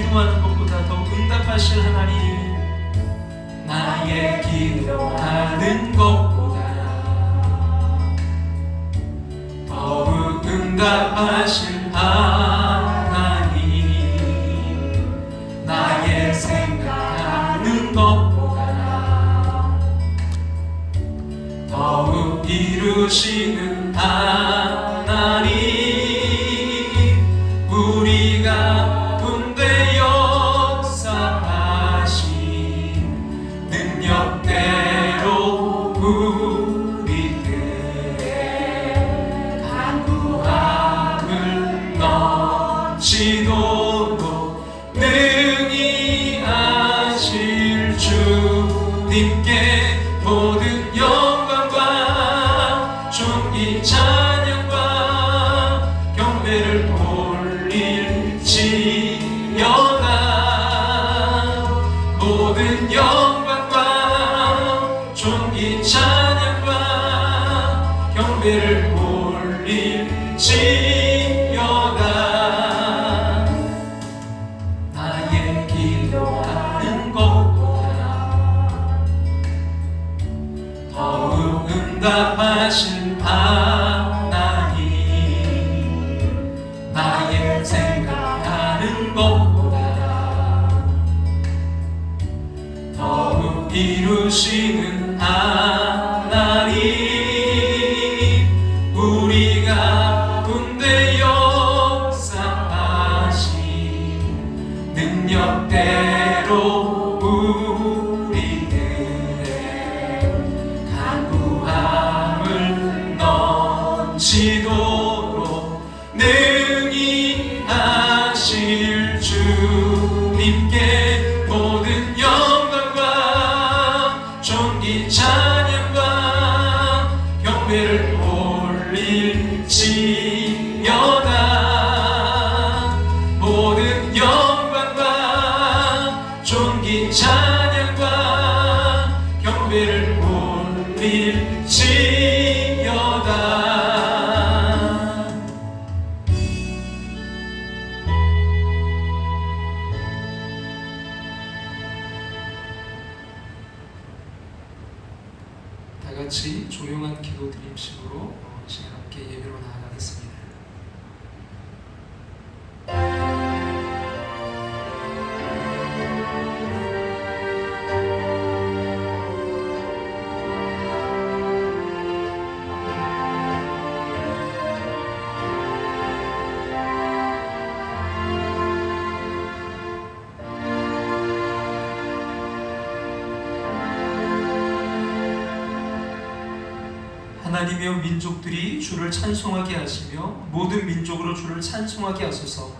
사모하는 것보다 더 응답하실 하나님, 나의 기도하는 것보다 더욱 응답하실 하나님, 나의 생각하는 것보다 더욱 이루시는 하나님, 우리가 군대 역사하신 능력대로 우리들의 간구함을 넘치도록 능히 하실 주님께 모든 영광과 존귀 찬양과 경배를 올릴지어다. 모든 영광과 존귀 찬양과 경배를 올릴지어다. 나의 기도하는 것보다 더욱 응답하신 하나님, 나의 생각하는 것보다 더욱 이루시는 하나님, 우리가 군대 역사하신 능력대로 우리들의 간구함을 넘치도록 능히 하실 주님께 모든 영광과 존귀 찬양과 경배를 올릴지어다. 모든 영광과 존귀 찬양과 경배를 올릴지어다. 다 같이 조용한 기도 드림식으로 시간 함께 예배로 나아가겠습니다. 하나님의 민족들이 주를 찬송하게 하시며 모든 민족으로 주를 찬송하게 하소서.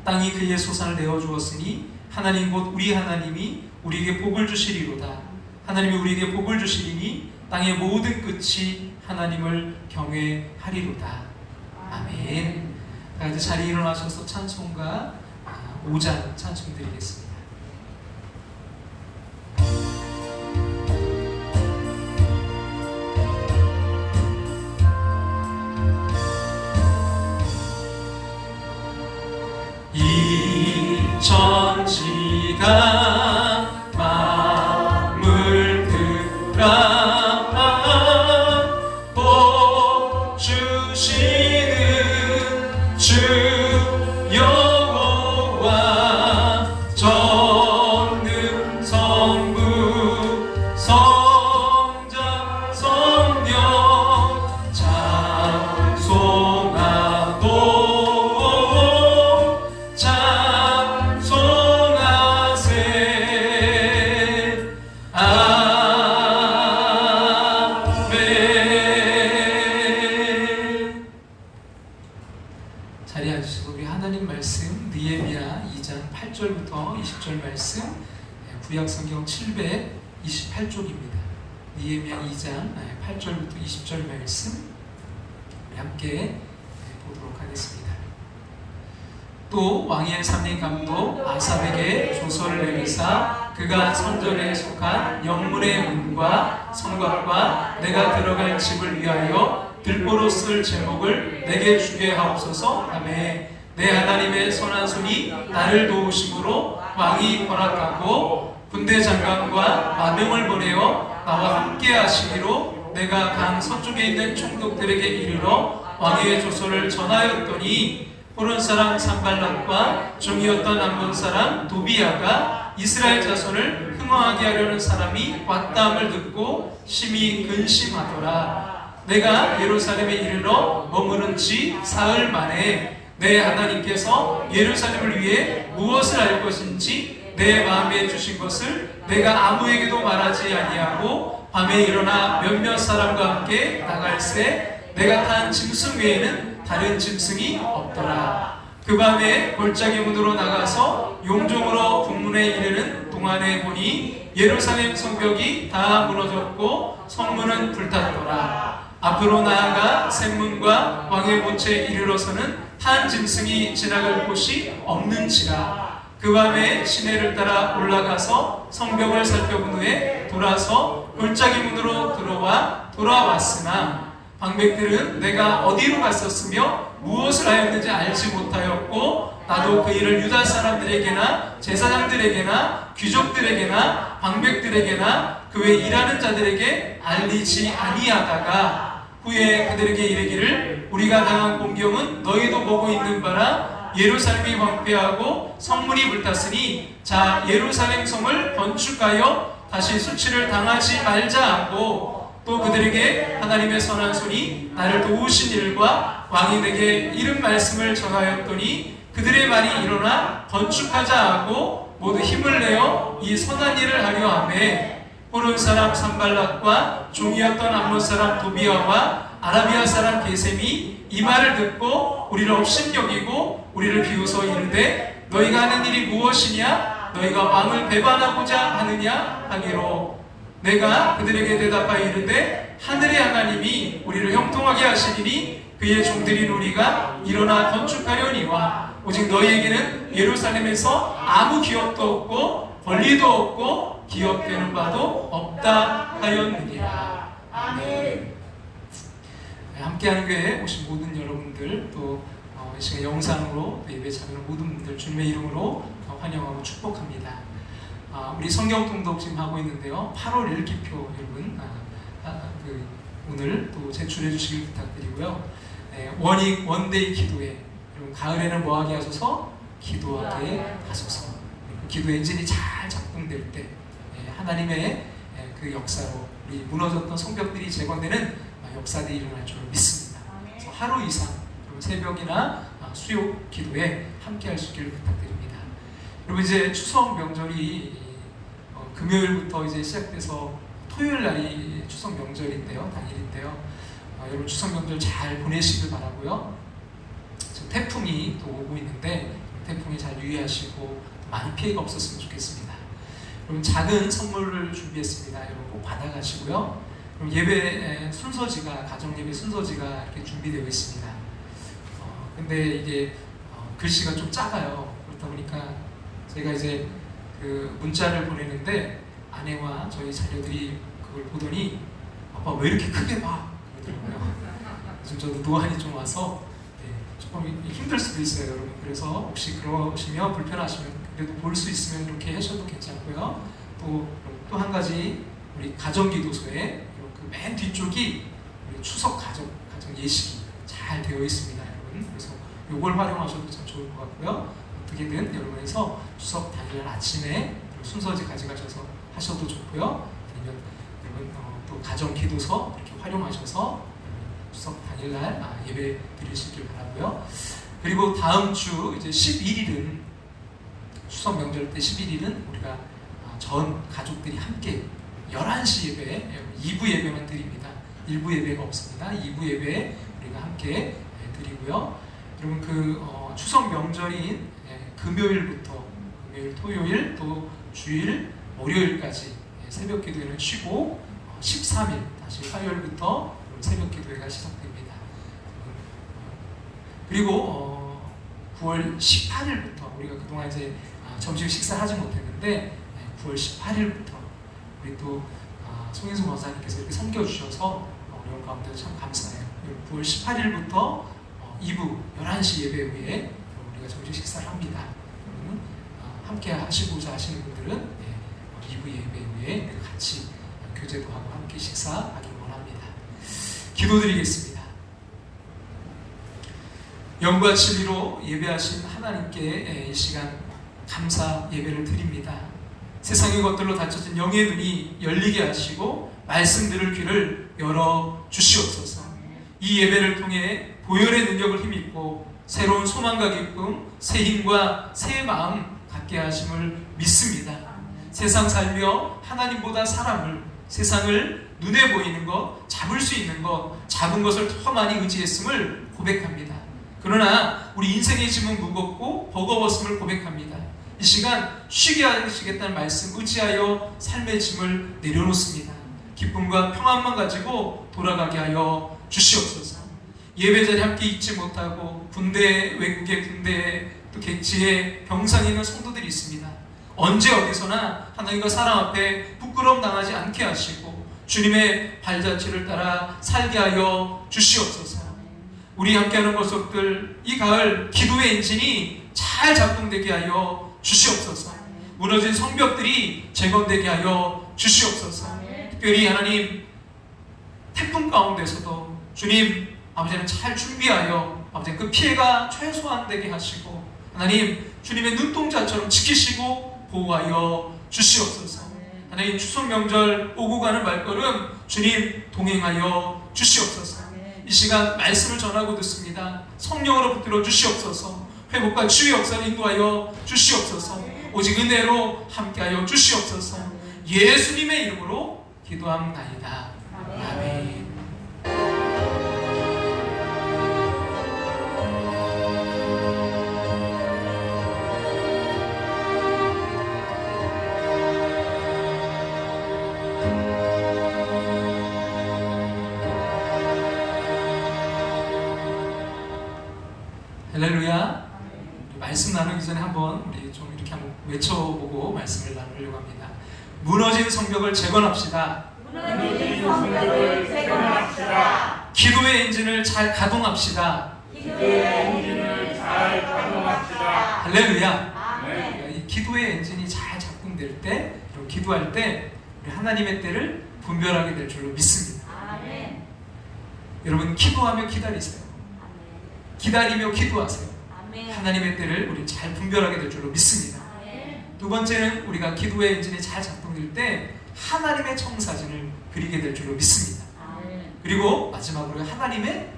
땅이 그의 소산을 내어주었으니 하나님 곧 우리 하나님이 우리에게 복을 주시리로다. 하나님이 우리에게 복을 주시리니 땅의 모든 끝이 하나님을 경외하리로다. 아멘. 이제 자리에 일어나셔서 찬송가 5장 찬송 드리겠습니다. 천지가 만물들아 복 주시는 주 여호와 전능 성부 성자 성령 찬송하고 자리에 앉으시고 우리 하나님 말씀 느헤미야 2장 8절부터 20절 말씀 구약성경 728쪽입니다. 느헤미야 2장 8절부터 20절 말씀 우리 함께 보도록 하겠습니다. 또 왕의 삼림 감독 아삽에게 조서를 내리사 그가 성전에 속한 영문의 문과 성곽과 내가 들어갈 집을 위하여 들보로 쓸 제목을 내게 주게 하옵소서 하매 내 하나님의 선한 손이 나를 도우심으로 왕이 허락하고 군대 장관과 마병을 보내어 나와 함께 하시기로 내가 강 서쪽에 있는 총독들에게 이르러 왕의 조서를 전하였더니 호론 사람 산발락과 종이었던 암몬 사람 도비야가 이스라엘 자손을 흥황하게 하려는 사람이 왔다함을 듣고 심히 근심하더라. 내가 예루살렘에 이르러 머무른 지 사흘 만에 내 하나님께서 예루살렘을 위해 무엇을 할 것인지 내 마음에 주신 것을 내가 아무에게도 말하지 아니하고 밤에 일어나 몇몇 사람과 함께 나갈새 내가 탄 짐승 외에는 다른 짐승이 없더라. 그 밤에 골짜기 문으로 나가서 용종으로 북문에 이르는 동안에 보니 예루살렘 성벽이 다 무너졌고 성문은 불탔더라. 앞으로 나아가 샘문과 왕의 본체에 이르러서는 탄 짐승이 지나갈 곳이 없는지라. 그 밤에 시내를 따라 올라가서 성벽을 살펴본 후에 돌아서 골짜기 문으로 돌아왔으나 방백들은 내가 어디로 갔었으며 무엇을 하였는지 알지 못하였고 나도 그 일을 유다 사람들에게나 제사장들에게나 귀족들에게나 방백들에게나 그 외 일하는 자들에게 알리지 아니하다가 후에 그들에게 이르기를 우리가 당한 공경은 너희도 보고 있는 바라. 예루살렘이 황폐하고 성문이 불탔으니 자 예루살렘 성을 건축하여 다시 수치를 당하지 말자 하고 또 그들에게 하나님의 선한 손이 나를 도우신 일과 왕이 내게 이른 말씀을 전하였더니 그들의 말이 일어나 건축하자 하고 모두 힘을 내어 이 선한 일을 하려 하매 호론 사람 산발락과 종이었던 암몬 사람 도비야와 아라비아 사람 게셈이 이 말을 듣고 우리를 업신여기고 우리를 비웃어 이르되 너희가 하는 일이 무엇이냐? 너희가 왕을 배반하고자 하느냐? 하기로 내가 그들에게 대답하여 이르되 하늘의 하나님이 우리를 형통하게 하시리니 그의 종들인 우리가 일어나 건축하려니와 오직 너희에게는 예루살렘에서 아무 기업도 없고 권리도 없고 기업되는 바도 없다 하였느니라. 아멘. 함께하는 교회에 오신 모든 여러분들 또 이 시간 영상으로 예배 참여하는 모든 분들 주님의 이름으로 환영하고 축복합니다. 우리 성경 통독 지금 하고 있는데요. 8월 일기표 여러분 오늘 또 제출해 주시길 부탁드리고요. 원데이 기도회 여러분 가을에는 뭐하게 하소서? 기도하게 하소서. 기도 엔진이 잘 작동될 때 하나님의 그 역사로 우리 무너졌던 성벽들이 재건되는 역사들이 일어날 줄 믿습니다. 그래서 하루 이상 새벽이나 수요 기도에 함께할 수 있기를 부탁드립니다. 여러분 이제 추석 명절이 금요일부터 이제 시작돼서 토요일 날이 추석 명절인데요, 당일인데요. 여러분 추석 명절 잘 보내시길 바라고요. 지금 태풍이 또 오고 있는데 태풍이 잘 유의하시고 많은 피해가 없었으면 좋겠습니다. 여러분 작은 선물을 준비했습니다. 여러분 꼭 받아가시고요. 그럼 예배 순서지가 가정 예배 순서지가 이렇게 준비되어 있습니다. 근데 이게 글씨가 좀 작아요. 그렇다 보니까 제가 이제 그 문자를 보내는데 아내와 저희 자녀들이 그걸 보더니 아빠 왜 이렇게 크게 봐? 그러더라고요. 지금 저도 노안이 좀 와서 조금 힘들 수도 있어요, 여러분. 그래서 혹시 그러시면 불편하시면 그래도 볼 수 있으면 이렇게 하셔도 괜찮고요. 또 한 가지 우리 가정기도소에 그 맨 뒤쪽이 우리 추석 가정 예식이 잘 되어 있습니다, 여러분. 그래서 이걸 활용하셔도 참 좋을 것 같고요. 어떻게든 여러분에서 추석 당일 아침에 순서지 가져가셔서 하셔도 좋고요. 아니면 여러분 또 가정기도서 이렇게 활용하셔서 추석 당일날 예배 드리시길 바라고요. 그리고 다음 주 이제 11일은 추석 명절 때 11일은 우리가 전 가족들이 함께 11시 예배, 2부 예배만 드립니다. 1부 예배가 없습니다. 2부 예배 우리가 함께 드리고요. 여러분 그 추석 명절인 금요일부터 금요일, 토요일, 또 주일, 월요일까지 새벽 기도회는 쉬고 13일 다시 화요일부터 새벽 기도회가 시작됩니다. 그리고 9월 18일부터 우리가 그동안 이제 점심 식사하지 못했는데 9월 18일부터 우리 또 송인수 권사님께서 이렇게 섬겨주셔서 어려운 가운데 참 감사해요. 9월 18일부터 2부 11시 예배 후에 우리가 정식 식사를 합니다. 함께 하시고자 하시는 분들은 2부 예배 후에 같이 교제도 하고 함께 식사하기 원합니다. 기도드리겠습니다. 영과 진리로 예배하신 하나님께 이 시간 감사 예배를 드립니다. 세상의 것들로 닫혀진 영의 눈이 열리게 하시고 말씀 들을 귀를 열어 주시옵소서. 이 예배를 통해 보혈의 능력을 힘입고 새로운 소망과 기쁨, 새 힘과 새 마음 갖게 하심을 믿습니다. 세상 살며 하나님보다 사람을, 세상을 눈에 보이는 것, 잡을 수 있는 것, 잡은 것을 더 많이 의지했음을 고백합니다. 그러나 우리 인생의 짐은 무겁고 버거웠음을 고백합니다. 이 시간 쉬게 하시겠다는 말씀 의지하여 삶의 짐을 내려놓습니다. 기쁨과 평안만 가지고 돌아가게 하여 주시옵소서. 예배자리 함께 있지 못하고 군대, 외국의 군대에 또 객지에 병상에 있는 성도들이 있습니다. 언제 어디서나 하나님과 사람 앞에 부끄러움 당하지 않게 하시고 주님의 발자취를 따라 살게 하여 주시옵소서. 우리 함께하는 모습들 이 가을 기도의 엔진이 잘 작동되게 하여 주시옵소서. 무너진 성벽들이 재건되게 하여 주시옵소서. 특별히 하나님 태풍 가운데서도 주님 아버지는 잘 준비하여 아버지 그 피해가 최소한 되게 하시고 하나님 주님의 눈동자처럼 지키시고 보호하여 주시옵소서. 하나님 추석 명절 오고 가는 발걸음 주님 동행하여 주시옵소서. 이 시간 말씀을 전하고 듣습니다. 성령으로 붙들어 주시옵소서. 회복과 치유 역사를 인도하여 주시옵소서. 오직 은혜로 함께하여 주시옵소서. 예수님의 이름으로 기도합나이다. 아멘. 할렐루야. 말씀 나누기 전에 한번 우리 좀 이렇게 한번 외쳐보고 말씀을 나누려고 합니다. 무너진 성벽을 재건합시다. 무너진 성벽을 재건합시다. 기도의 엔진을 잘 가동합시다. 기도의 엔진을 잘 가동합시다. 할렐루야. 아멘. 이 기도의 엔진이 잘 작동될 때, 그리고 기도할 때 우리 하나님의 때를 분별하게 될 줄로 믿습니다. 아멘. 여러분 기도하며 기다리세요. 기다리며 기도하세요. 아멘. 하나님의 때를 우리 잘 분별하게 될 줄로 믿습니다. 아멘. 두 번째는 우리가 기도의 엔진이 잘 작동될 때 하나님의 청사진을 그리게 될 줄로 믿습니다. 아멘. 그리고 마지막으로 하나님의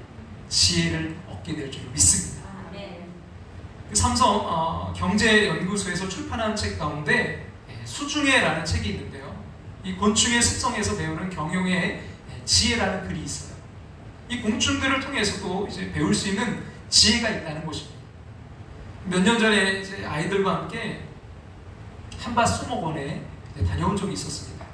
지혜를 얻게 될 줄로 믿습니다. 아멘. 삼성 경제연구소에서 출판한 책 가운데 수중해라는 책이 있는데요. 이 곤충의 습성에서 배우는 경영의 지혜라는 글이 있어요. 이 곤충들을 통해서도 이제 배울 수 있는 지혜가 있다는 것입니다. 몇 년 전에 이제 아이들과 함께 한밭 수목원에 다녀온 적이 있었습니다.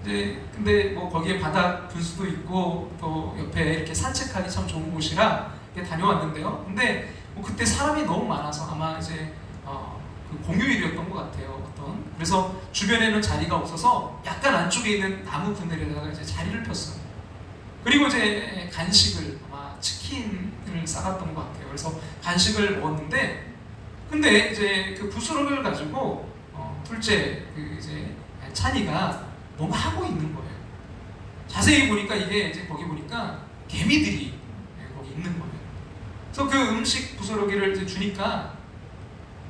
이제 근데 뭐 거기에 바닥 분수도 있고 또 옆에 이렇게 산책하기 참 좋은 곳이라 다녀왔는데요. 근데 뭐 그때 사람이 너무 많아서 아마 이제 그 공휴일이었던 것 같아요. 그래서 주변에는 자리가 없어서 약간 안쪽에 있는 나무 그늘에다가 이제 자리를 폈어요. 그리고 이제 간식을 아마 치킨을 싸갔던 것 같아요. 그래서 간식을 먹었는데, 근데 이제 그 부스러기를 가지고 둘째 그 이제 찬이가 뭔가 하고 있는 거예요. 자세히 보니까 이게 이제 거기 보니까 개미들이 거기 있는 거예요. 그래서 그 음식 부스러기를 이제 주니까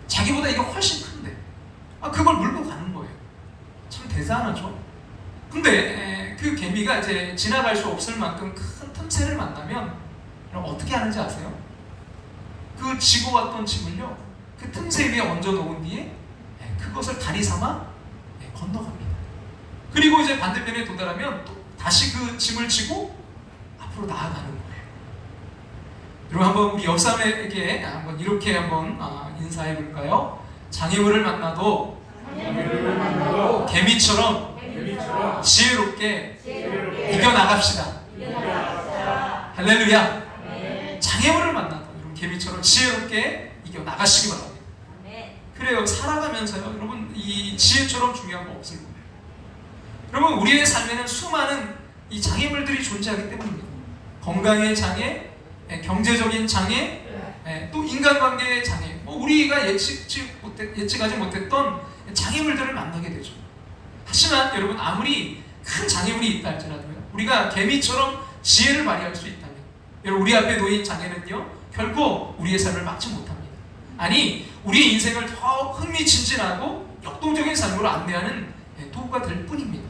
자기보다 이게 훨씬 큰데, 그걸 물고 가는 거예요. 참 대단하죠. 근데 그 개미가 이제 지나갈 수 없을 만큼 큰 틈새를 만나면 그럼 어떻게 하는지 아세요? 그 지고 왔던 짐을요, 그 틈새 위에 얹어 놓은 뒤에 그것을 다리 삼아 건너갑니다. 그리고 이제 반대편에 도달하면 또 다시 그 짐을 지고 앞으로 나아가는 거예요. 여러분 한번 우리 옆 사람에게 한번 이렇게 한번 인사해 볼까요? 장애물을 만나도 개미처럼 지혜롭게 이겨나갑시다. 할렐루야. 장애물을 만나도 여러분 개미처럼 지혜롭게 이겨나가시기 바랍니다. 그래요. 살아가면서요, 여러분 이 지혜처럼 중요한 거 없을 거예요. 여러분 우리의 삶에는 수많은 이 장애물들이 존재하기 때문입니다. 건강의 장애, 경제적인 장애, 또 인간관계의 장애, 우리가 예측하지 못했던 장애물들을 만나게 되죠. 하지만 여러분, 아무리 큰 장애물이 있다 할지라도요, 우리가 개미처럼 지혜를 발휘할 수 있다면, 여러분, 우리 앞에 놓인 장애는요 결코 우리의 삶을 막지 못합니다. 아니, 우리의 인생을 더 흥미진진하고 역동적인 삶으로 안내하는 도구가 될 뿐입니다.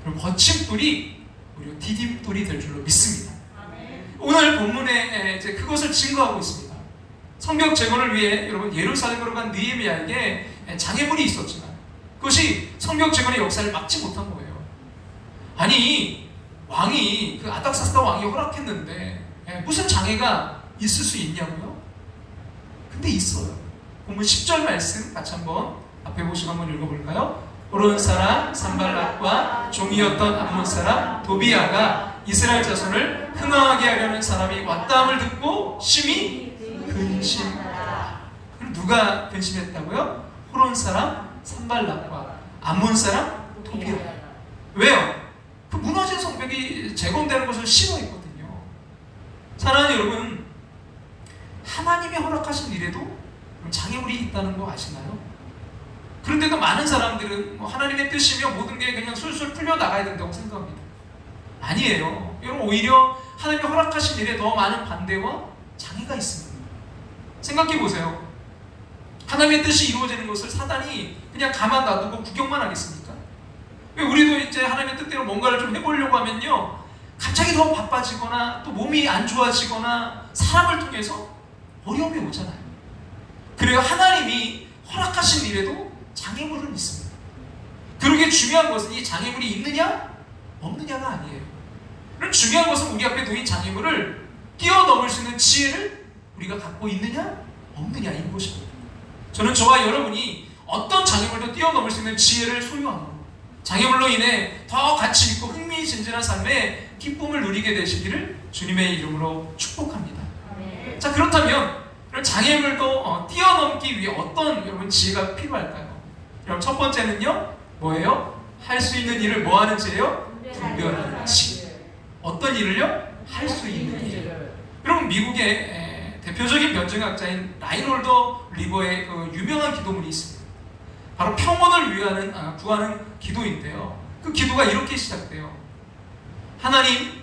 그리고 거친 뿔이 오히려 디딤돌이 될 줄로 믿습니다. 오늘 본문에 이제 그것을 증거하고 있습니다. 성벽 재건을 위해 여러분 예루살렘으로 간 느헤미야에게 장애물이 있었지만 그것이 성벽 재건의 역사를 막지 못한 거예요. 아니, 왕이, 그 아닥사스다 왕이 허락했는데 무슨 장애가 있을 수 있냐고요? 근데 있어요. 본문 10절 말씀 같이 한번 앞에 보시고 한번 읽어볼까요? 호론 사람 산발락과 종이었던 암몬 사람 도비아가 이스라엘 자손을 흥황하게 하려는 사람이 왔다함을 듣고 심히 근심하라. 누가 근심했다고요? 호론 사람 산발락과 암몬 사람 도비아. 왜요? 그 무너진 성벽이 재건되는 것을 싫어했거든요. 사랑하는 여러분, 하나님이 허락하신 일에도 장애물이 있다는 거 아시나요? 그런데도 많은 사람들은 하나님의 뜻이며 모든 게 그냥 술술 풀려 나가야 된다고 생각합니다. 아니에요. 여러분, 오히려 하나님이 허락하신 일에 더 많은 반대와 장애가 있습니다. 생각해 보세요. 하나님의 뜻이 이루어지는 것을 사단이 그냥 가만 놔두고 구경만 하겠습니까? 왜 우리도 이제 하나님의 뜻대로 뭔가를 좀 해보려고 하면요, 갑자기 더 바빠지거나 또 몸이 안 좋아지거나 사람을 통해서 어려움이 오잖아요. 그래요, 하나님이 허락하신 일에도 장애물은 있습니다. 그러기에 중요한 것은 이 장애물이 있느냐 없느냐가 아니에요. 그럼 중요한 것은 우리 앞에 놓인 장애물을 뛰어넘을 수 있는 지혜를 우리가 갖고 있느냐 없느냐인 것입니다. 저는 저와 여러분이 어떤 장애물도 뛰어넘을 수 있는 지혜를 소유하고 장애물로 인해 더 가치 있고 흥미진진한 삶의 기쁨을 누리게 되시기를 주님의 이름으로 축복합니다. 자, 그렇다면 장애물도 뛰어넘기 위해 어떤 여러분 지혜가 필요할까요? 여러분, 첫 번째는요 뭐예요? 할 수 있는 일을 뭐 하는 지혜요? 분별하는 지혜. 어떤 일을요? 할 수 있는 일. 여러분, 미국의 대표적인 변증학자인 라인홀더 리버의 그 유명한 기도문이 있습니다. 바로 평온을 위하는 구하는 기도인데요. 그 기도가 이렇게 시작돼요. 하나님,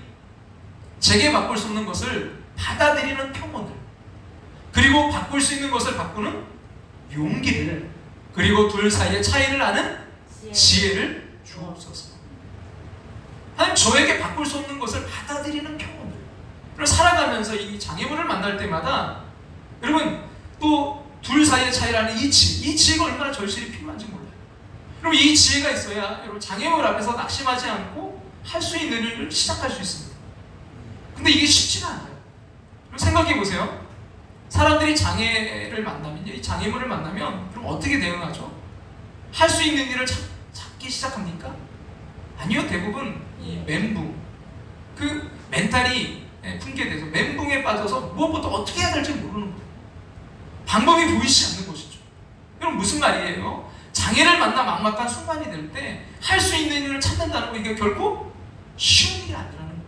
제게 바꿀 수 없는 것을 받아들이는 평온을, 그리고 바꿀 수 있는 것을 바꾸는 용기를, 그리고 둘 사이의 차이를 아는 지혜를 주옵소서. 하나님, 저에게 바꿀 수 없는 것을 받아들이는 평온을. 그리고 살아가면서 이 장애물을 만날 때마다 여러분 또 둘 사이의 차이라는 이 지혜가 얼마나 절실히 필요한지 몰라요. 여러분, 이 지혜가 있어야 여러분 장애물 앞에서 낙심하지 않고 할 수 있는 일을 시작할 수 있습니다. 근데 이게 쉽지가 않아요. 여러분, 생각해 보세요. 사람들이 장애를 만나면요, 이 장애물을 만나면 그럼 어떻게 대응하죠? 할 수 있는 일을 찾기 시작합니까? 아니요, 대부분 이 멘붕, 그 멘탈이 붕괴돼서 멘붕에 빠져서 무엇부터 어떻게 해야 될지 모르는 거예요. 방법이 보이지 않는 것이죠. 여러분, 무슨 말이에요? 장애를 만나 막막한 순간이 될 때 할 수 있는 일을 찾는다는 거, 이게 결코 쉬운 일이 아니라는 거예요.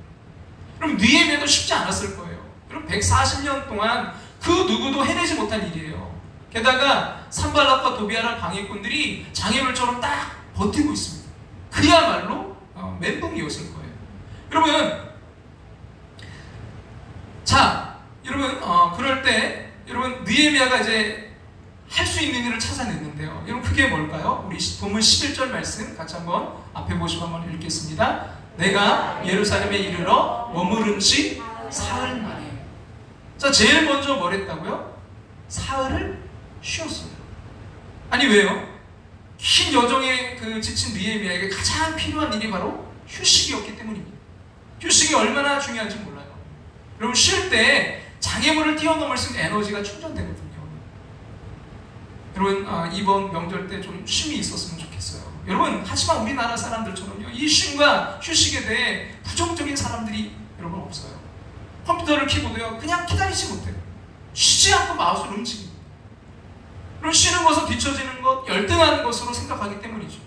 그럼 느헤미야도 쉽지 않았을 거예요. 여러분, 140년 동안 그 누구도 해내지 못한 일이에요. 게다가 산발락과 도비아라는 방해꾼들이 장애물처럼 딱 버티고 있습니다. 그야말로 멘붕이었을 거예요. 여러분, 자, 여러분, 그럴 때 여러분 느헤미야가 이제 할 수 있는 일을 찾아냈는데요. 여러분, 그게 뭘까요? 우리 본문 11절 말씀 같이 한번 앞에 보시고 한번 읽겠습니다. 내가 예루살렘에 이르러 머무른 지 사흘 만에. 자, 제일 먼저 뭘 했다고요? 사흘을 쉬었어요. 아니, 왜요? 긴 여정에 그 지친 느헤미야에게 가장 필요한 일이 바로 휴식이었기 때문입니다. 휴식이 얼마나 중요한지 몰라요. 여러분, 쉴 때 장애물을 뛰어넘을 수 있는 에너지가 충전되거든요. 여러분, 이번 명절 때 좀 쉼이 있었으면 좋겠어요. 여러분, 하지만 우리나라 사람들처럼요, 이 쉼과 휴식에 대해 부정적인 사람들이 여러분 없어요. 컴퓨터를 켜고도요 그냥 기다리지 못해요. 쉬지 않고 마우스를 움직입니다. 그럼 쉬는 것은 뒤처지는 것, 열등한 것으로 생각하기 때문이죠.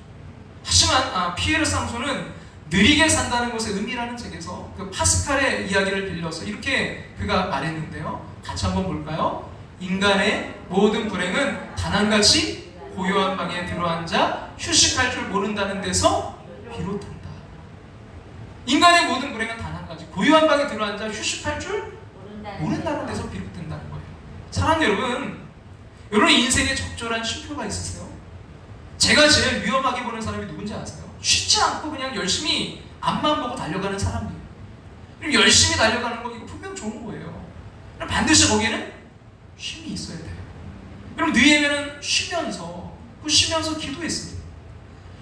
하지만 피에르 상소는 느리게 산다는 것의 의미라는 책에서 그 파스칼의 이야기를 빌려서 이렇게 그가 말했는데요. 같이 한번 볼까요? 인간의 모든 불행은 단 한 가지 고요한 방에 들어앉아 휴식할 줄 모른다는 데서 비롯한다. 인간의 모든 불행은 단 한 가지 고요한 방에 들어앉아 휴식할 줄 모른다는 데서 비롯된다는 거예요. 사랑하는 여러분, 여러분 인생에 적절한 쉼표가 있으세요? 제가 제일 위험하게 보는 사람이 누군지 아세요? 쉬지 않고 그냥 열심히 앞만 보고 달려가는 사람이에요. 그럼 열심히 달려가는 거 이거 분명 좋은 거예요. 그럼 반드시 거기에는 쉼이 있어야 돼요. 그럼 느헤미야는 쉬면서 기도했습니다.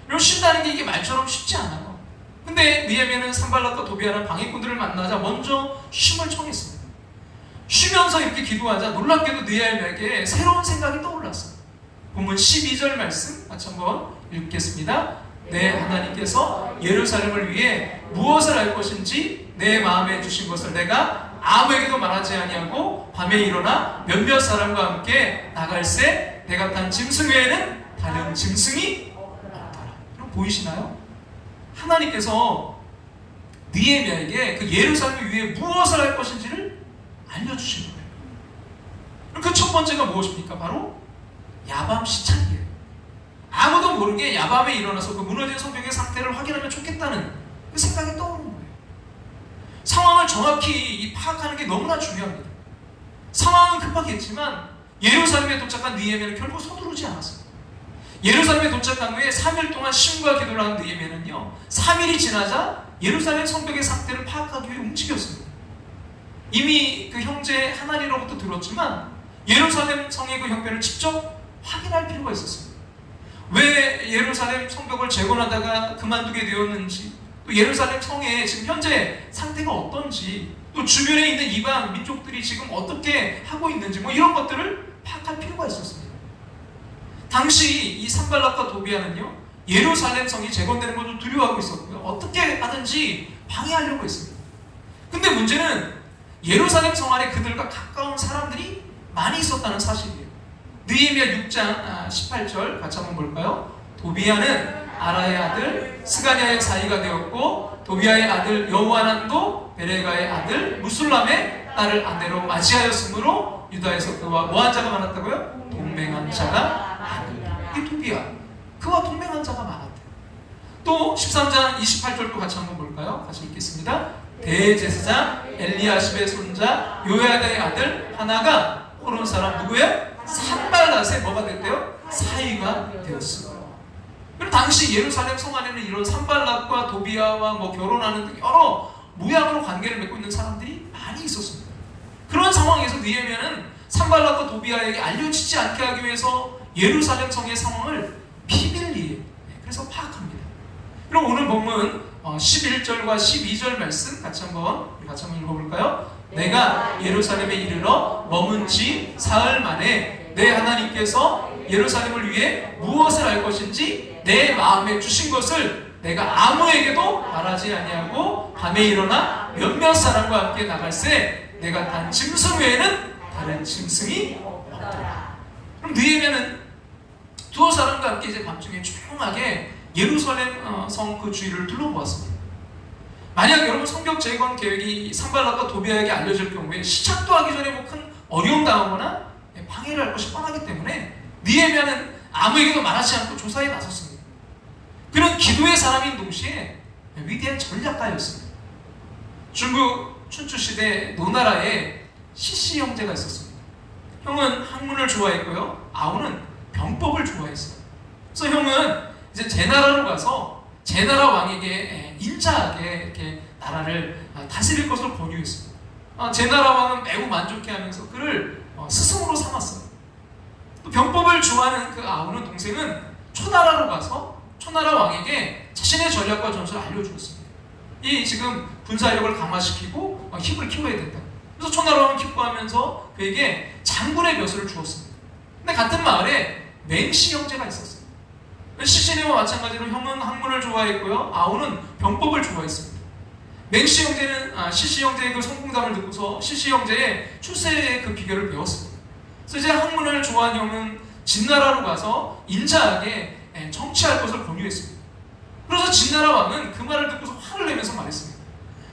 여러분 쉰다는 게 이게 말처럼 쉽지 않아요. 근데 느헤미야는 산발락과 도비아라는 방해꾼들을 만나자 먼저 쉼을 청했습니다. 쉬면서 이렇게 기도하자 놀랍게도 느헤미야에게 새로운 생각이 떠올랐어요. 본문 12절 말씀 같이 한번 읽겠습니다. 내 하나님께서 예루살렘을 위해 무엇을 할 것인지 내 마음에 주신 것을 내가 아무에게도 말하지 아니하고 밤에 일어나 몇몇 사람과 함께 나갈새 내가 탄 짐승 외에는 다른 짐승이 없더라. 여러분 보이시나요? 하나님께서 느헤미야에게 그 예루살렘을 위해 무엇을 할 것인지를 알려주신 거예요. 그 첫 번째가 무엇입니까? 바로 야밤 시찰이에요. 아무도 모르게 야밤에 일어나서 그 무너진 성벽의 상태를 확인하면 좋겠다는 그 생각이 떠오르는 거예요. 상황을 정확히 파악하는 게 너무나 중요합니다. 상황은 급하겠지만 예루살렘에 도착한 느헤미야는 결국 서두르지 않았어요. 예루살렘에 도착한 후에 3일 동안 쉼과 기도를 한 느헤미야는요 3일이 지나자 예루살렘 성벽의 상태를 파악하기 위해 움직였습니다. 이미 그 형제 하나니로부터 들었지만 예루살렘 성의 그 형편을 직접 확인할 필요가 있었습니다. 왜 예루살렘 성벽을 재건하다가 그만두게 되었는지, 또 예루살렘 성의 지금 현재 상태가 어떤지, 또 주변에 있는 이방 민족들이 지금 어떻게 하고 있는지 이런 것들을 파악할 필요가 있었습니다. 당시 이 산발락과 도비아는요 예루살렘 성이 재건되는 것을 두려워하고 있었고요. 어떻게 하든지 방해하려고 했습니다. 근데 문제는 예루살렘 성 안에 그들과 가까운 사람들이 많이 있었다는 사실이에요. 느헤미야 6장 18절 같이 한번 볼까요? 도비아는 아라의 아들 스가냐의 사이가 되었고 도비아의 아들 여호하난도 베레가의 아들 무술람의 딸을 아내로 맞이하였으므로 유다에서 그와 뭐한 자가 많았다고요? 동맹한 자가 많았다. 이 도비아 그와 동맹한 자가 많았대요. 또 13장 28절도 같이 한번 볼까요? 같이 읽겠습니다. 대제사장 엘리야십의 손자 요야다의 아들 하나가 호론 사람 누구예요? 산발랏의 뭐가 됐대요? 사이가 되었습니다. 그럼 당시 예루살렘 성 안에는 이런 산발랏과 도비아와 결혼하는 등 여러 모양으로 관계를 맺고 있는 사람들이 많이 있었습니다. 그런 상황에서 느헤미야는 산발랏과 도비아에게 알려지지 않게 하기 위해서 예루살렘 성의 상황을 비밀리에 그래서 파악합니다. 그럼 오늘 본문 11절과 12절 말씀 같이 한번 읽어볼까요? 내가 예루살렘에 이르러 머문 지 사흘 만에 내 하나님께서 예루살렘을 위해 무엇을 할 것인지 내 마음에 주신 것을 내가 아무에게도 말하지 아니하고 밤에 일어나 몇몇 사람과 함께 나갈새 내가 단 짐승 외에는 다른 짐승이 없더라. 그럼 느헤미야는 두어 사람과 함께 이제 밤중에 조용하게 예루살렘 성 그 주위를 둘러보았습니다. 만약 여러분 성벽 재건 계획이 산발락과 도비아에게 알려질 경우에 시작도 하기 전에 큰 어려움 당하거나 방해를 할 것이 뻔하기 때문에 느헤미야는 아무에게도 말하지 않고 조사에 나섰습니다. 그는 기도의 사람인 동시에 위대한 전략가였습니다. 중국 춘추시대 노나라에 시시 형제가 있었습니다. 형은 학문을 좋아했고요, 아우는 병법을 좋아했어요. 그래서 형은 이제 제나라로 가서 제나라 왕에게 인자하게 이렇게 나라를 다스릴 것을 권유했습니다. 제나라 왕은 매우 만족해하면서 그를 스승으로 삼았어요. 또 병법을 좋아하는 그 아우는 동생은 초나라로 가서 초나라 왕에게 자신의 전략과 전술을 알려주었습니다. 이 지금 군사력을 강화시키고 힘을 키워야 된다. 그래서 초나라 왕은 기뻐하면서 그에게 장군의 벼슬을 주었습니다. 근데 같은 마을에 맹시 형제가 있었어요. 시시네와 마찬가지로 형은 학문을 좋아했고요, 아우는 병법을 좋아했습니다. 맹시 형제는 시시 형제의 그 성공담을 듣고서 시시 형제의 출세의 그 비결을 배웠습니다. 그래서 이제 학문을 좋아한 형은 진나라로 가서 인자하게 정치할 것을 권유했습니다. 그래서 진나라 왕은 그 말을 듣고서 화를 내면서 말했습니다.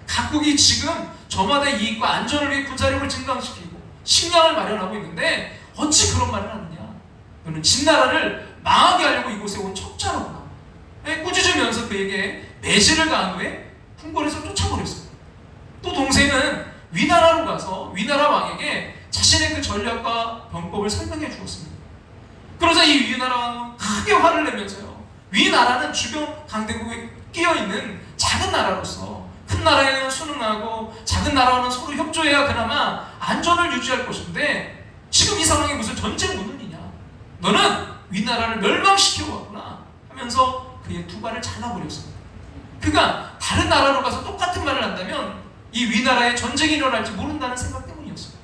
각국이 지금 저마다의 이익과 안전을 위해 군사력을 증강시키고 식량을 마련하고 있는데 어찌 그런 말을 하느냐? 너는 진나라를 망하게 하려고 이곳에 온 척자로구나. 꾸짖으면서 그에게 매질을 가한 후에 궁궐에서 쫓아버렸어요. 또 동생은 위나라로 가서 위나라 왕에게 자신의 그 전략과 병법을 설명해 주었습니다. 그러자 이 위나라 왕은 크게 화를 내면서요. 위나라는 주변 강대국에 끼어있는 작은 나라로서 큰 나라에는 순응하고 작은 나라와는 서로 협조해야 그나마 안전을 유지할 것인데 지금 이 상황이 무슨 전쟁 문운이냐? 너는 위나라를 멸망시키고 왔구나 하면서 그의 두 발을 잘라버렸습니다. 그가 다른 나라로 가서 똑같은 말을 한다면 이 위나라에 전쟁이 일어날지 모른다는 생각 때문이었어요.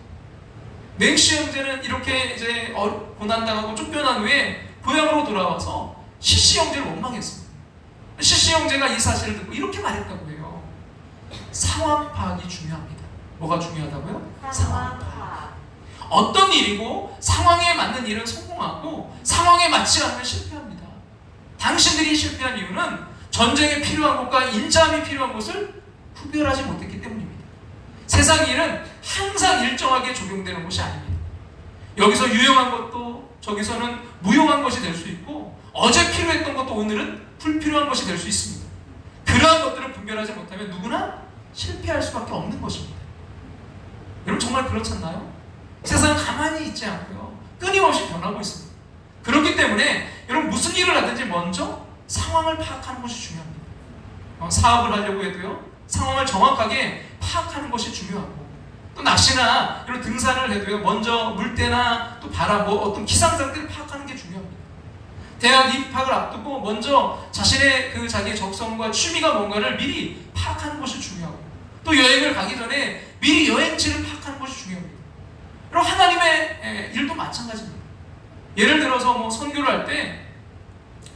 맹씨 형제는 이렇게 이제 고난당하고 쫓겨난 후에 고향으로 돌아와서 시시 형제를 원망했습니다. 시시 형제가 이 사실을 듣고 이렇게 말했다고 해요. 상황 파악이 중요합니다. 뭐가 중요하다고요? 상황 파악. 어떤 일이고 상황에 맞는 일은 성공하고 상황에 맞지 않으면 실패합니다. 당신들이 실패한 이유는 전쟁에 필요한 곳과 인자함이 필요한 곳을 구별하지 못했기 때문입니다. 세상 일은 항상 일정하게 적용되는 것이 아닙니다. 여기서 유용한 것도 저기서는 무용한 것이 될 수 있고 어제 필요했던 것도 오늘은 불필요한 것이 될 수 있습니다. 그러한 것들을 분별하지 못하면 누구나 실패할 수밖에 없는 것입니다. 여러분 정말 그렇지 않나요? 세상은 가만히 있지 않고요. 끊임없이 변하고 있습니다. 그렇기 때문에 여러분 무슨 일을 하든지 먼저 상황을 파악하는 것이 중요합니다. 사업을 하려고 해도요. 상황을 정확하게 파악하는 것이 중요하고 또 낚시나 이런 등산을 해도요. 먼저 물때나 또 바람 어떤 기상 상태를 파악하는 게 중요합니다. 대학 입학을 앞두고 먼저 자신의 그 자기의 적성과 취미가 뭔가를 미리 파악하는 것이 중요하고 또 여행을 가기 전에 미리 여행지를 파악하는 것이 중요합니다. 그리고 하나님의 일도 마찬가지입니다. 예를 들어서 뭐 선교를 할 때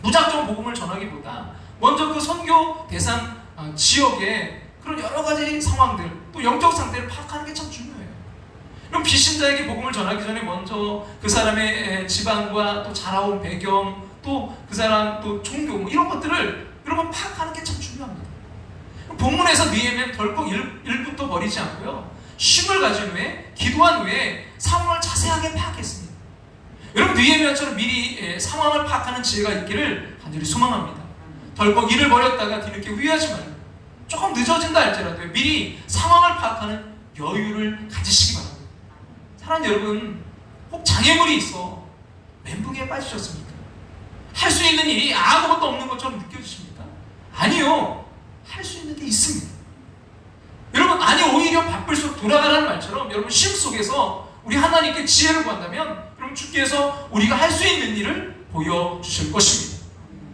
무작정 복음을 전하기보다 먼저 그 선교 대상 지역의 그런 여러 가지 상황들 또 영적 상태를 파악하는 게 참 중요해요. 그럼 비신자에게 복음을 전하기 전에 먼저 그 사람의 집안과 또 자라온 배경 또 그 사람 또 종교 뭐 이런 것들을 여러분 파악하는 게 참 중요합니다. 본문에서 느헤미야는 덜컥 일부터 버리지 않고요. 쉼을 가진 후에 기도한 후에 상황을 자세하게 파악했습니다. 여러분 느헤미야처럼 미리 상황을 파악하는 지혜가 있기를 간절히 소망합니다. 덜컥 일을 버렸다가 뒤늦게 후회하지 말고 조금 늦어진다 할지라도 미리 상황을 파악하는 여유를 가지시기 바랍니다. 사랑하는 여러분, 혹 장애물이 있어 멘붕에 빠지셨습니까? 할 수 있는 일이 아무것도 없는 것처럼 느껴지십니까? 아니요, 할 수 있는 게 있습니다. 여러분, 아니 오히려 바쁠수록 돌아가라는 말처럼 여러분 쉼 속에서 우리 하나님께 지혜를 구한다면 그럼 주께서 우리가 할 수 있는 일을 보여주실 것입니다.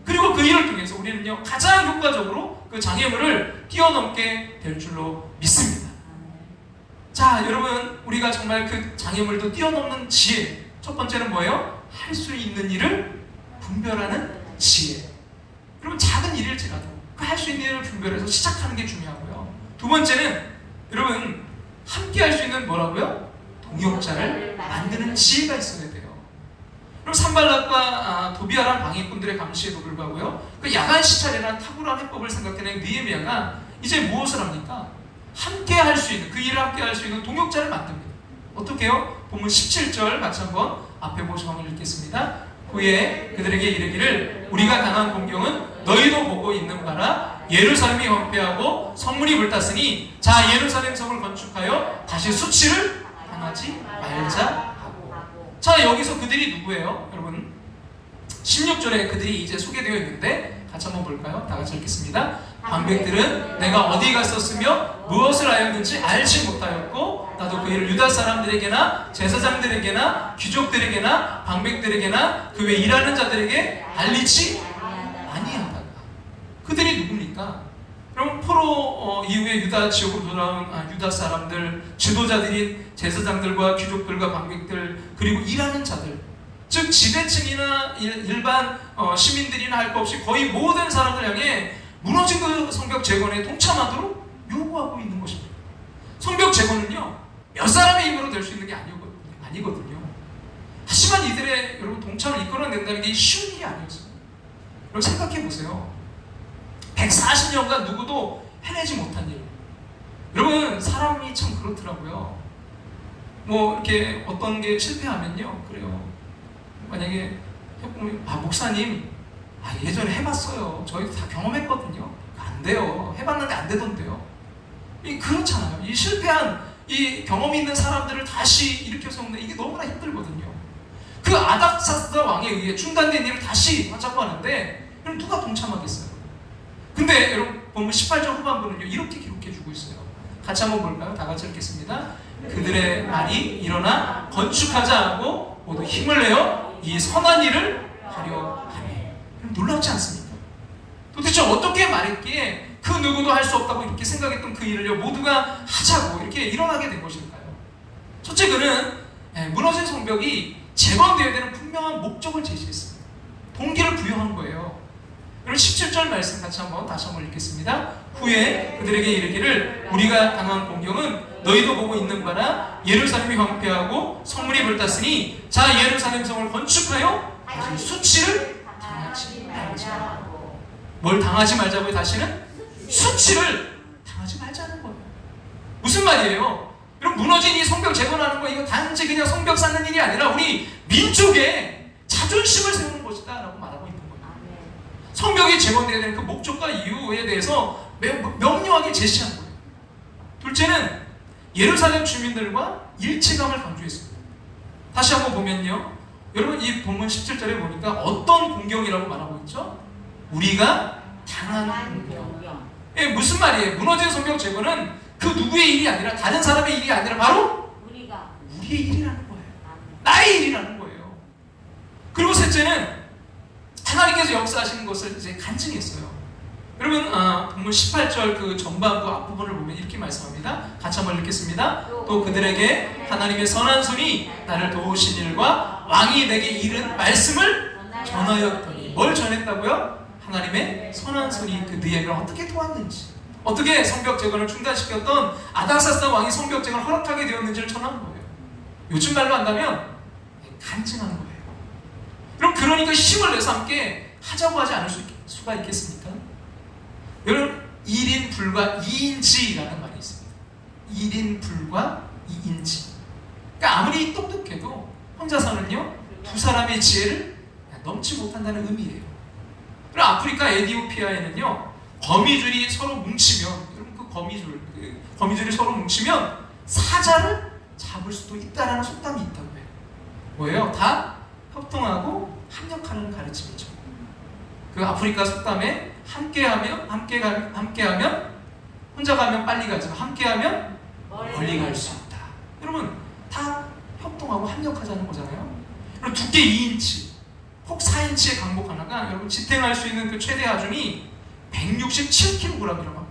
그리고 그 일을 통해서 우리는요 가장 효과적으로 그 장애물을 뛰어넘게 될 줄로 믿습니다. 자, 여러분, 우리가 정말 그 장애물도 뛰어넘는 지혜, 첫 번째는 뭐예요? 할 수 있는 일을 분별하는 지혜. 여러분, 작은 일일지라도 그 할 수 있는 일을 분별해서 시작하는 게 중요하고요. 두 번째는 여러분 함께 할 수 있는 뭐라고요? 동역자를 만드는 지혜가 있어야 돼요. 그럼 산발락과 도비아란 방해꾼들의 감시에도 불구하고요. 그 야간 시찰이라는 탁월한 해법을 생각해낸 느헤미야가 이제 무엇을 합니까? 함께 할 수 있는, 그 일을 함께 할 수 있는 동역자를 만듭니다. 어떻게 해요? 본문 17절 같이 한번 앞에 보시고 한번 읽겠습니다. 후에 그들에게 이르기를 우리가 당한 공경은 너희도 보고 있는 바라. 예루살렘이 황폐하고 성문이 불탔으니 자 예루살렘 성을 건축하여 다시 수치를 당하지 말자 하고. 자, 여기서 그들이 누구예요? 여러분 16절에 그들이 이제 소개되어 있는데 같이 한번 볼까요? 다 같이 읽겠습니다. 방백들은 내가 어디 갔었으며 무엇을 하였는지 알지 못하였고 나도 그 일을 유다 사람들에게나 제사장들에게나 귀족들에게나 방백들에게나 그 외 일하는 자들에게 알리지 아니하다가. 그들이 누굽니까? 그럼 포로 이후에 유다 지역으로 돌아온 유다 사람들, 지도자들인 제사장들과 귀족들과 방백들, 그리고 일하는 자들, 즉 지배층이나 일반 시민들이나 할 것 없이 거의 모든 사람들 향해 무너진 그 성벽 재건에 동참하도록 요구하고 있는 것입니다. 성벽 재건은요 몇 사람의 힘으로 될 수 있는 게 아니거든요. 하지만 이들의 여러분 동참을 이끌어낸다는 게 쉬운 일이 아니었어요. 여러분 생각해 보세요. 140년간 누구도 해내지 못한 일. 여러분 사람이 참 그렇더라고요. 뭐 이렇게 어떤 게 실패하면요, 그래요. 만약에 목사님, 예전에 해봤어요. 저희도 다 경험했거든요. 안 돼요. 해봤는데 안 되던데요. 그렇잖아요. 이 실패한 이 경험이 있는 사람들을 다시 일으켜 세우는 이게 너무나 힘들거든요. 그 아닥사스다 왕에 의해 중단된 일을 다시 하자고 하는데 그럼 누가 동참하겠어요? 근데 여러분 보면 18절 후반부는요 이렇게 기록해주고 있어요. 같이 한번 볼까요? 다 같이 읽겠습니다. 그들의 말이 일어나 건축하자 하고 모두 힘을 내어 이 선한 일을 하려 하네. 놀랍지 않습니까? 도대체 어떻게 말했기에 그 누구도 할 수 없다고 이렇게 생각했던 그 일을요 모두가 하자고 이렇게 일어나게 된 것일까요? 첫째, 그는 무너진 성벽이 재건되어야 되는 분명한 목적을 제시했습니다. 동기를 부여한 거예요. 여러분 17절 말씀 같이 다시 한번 읽겠습니다. 후에 그들에게 이르기를 우리가 당한 공경은 너희도 보고 있는 바라 예루살렘이 황폐하고 성문이 불탔으니 자 예루살렘 성을 건축하여 다시 수치를 당하지 말자. 뭘 당하지 말자고요? 다시는 수치를 당하지 말자는 거예요. 무슨 말이에요? 여러분 무너진 이 성벽 재건하는 거 이거 단지 그냥 성벽 쌓는 일이 아니라 우리 민족의 자존심을 세우는 것이다 라고 말하고 있는 거예요. 성벽이 재건되어야 되는 그 목적과 이유에 대해서 매우 명료하게 제시한 거예요. 둘째는 예루살렘 주민들과 일체감을 강조했습니다. 다시 한번 보면요, 여러분 이 본문 17절에 보니까 어떤 공경이라고 말하고 있죠? 우리가 당한 공경. 무슨 말이에요? 무너진 성벽 재건은 그 누구의 일이 아니라 다른 사람의 일이 아니라 바로 우리의 일이라는 거예요. 나의 일이라는 거예요. 그리고 셋째는 하나님께서 역사하시는 것을 이제 간증했어요. 여러분 본문 18절 그 전반부 앞부분을 보면 이렇게 말씀합니다. 같이 한번 읽겠습니다. 또 그들에게 하나님의 선한 손이 나를 도우신 일과 왕이 내게 이른 말씀을 전하였더니 뭘 전했다고요? 하나님의 선한 손이 그들에게 어떻게 도왔는지, 어떻게 성벽 재건을 중단시켰던 아닥사스다 왕이 성벽 재건을 허락하게 되었는지를 전하는 거예요. 요즘 말로 한다면 간증하는 거예요. 그럼 그러니까 힘을 내서 함께 하자고 하지 않을 수가 있겠습니까? 여러분 1인 불과 2인지라는 말이 있습니다. 1인 불과 2인지. 그러니까 아무리 똑똑해도 혼자서는요 두 사람의 지혜를 넘지 못한다는 의미예요. 그럼 아프리카 에티오피아에는요 거미줄이 서로 뭉치면, 여러분 그 거미줄이 서로 뭉치면 사자를 잡을 수도 있다라는 속담이 있다고 해요. 뭐예요? 다 협동하고 합력하는 가르침이죠. 그 아프리카 속담에 함께하면 혼자 가면 빨리 가지만 함께하면 멀리 갈 수 있다. 여러분 다 협동하고 합력하자는 거잖아요. 그리고 두께 2인치, 폭 4인치의 강목 하나가 여러분 지탱할 수 있는 그 최대 하중이 167kg이라고 합니다.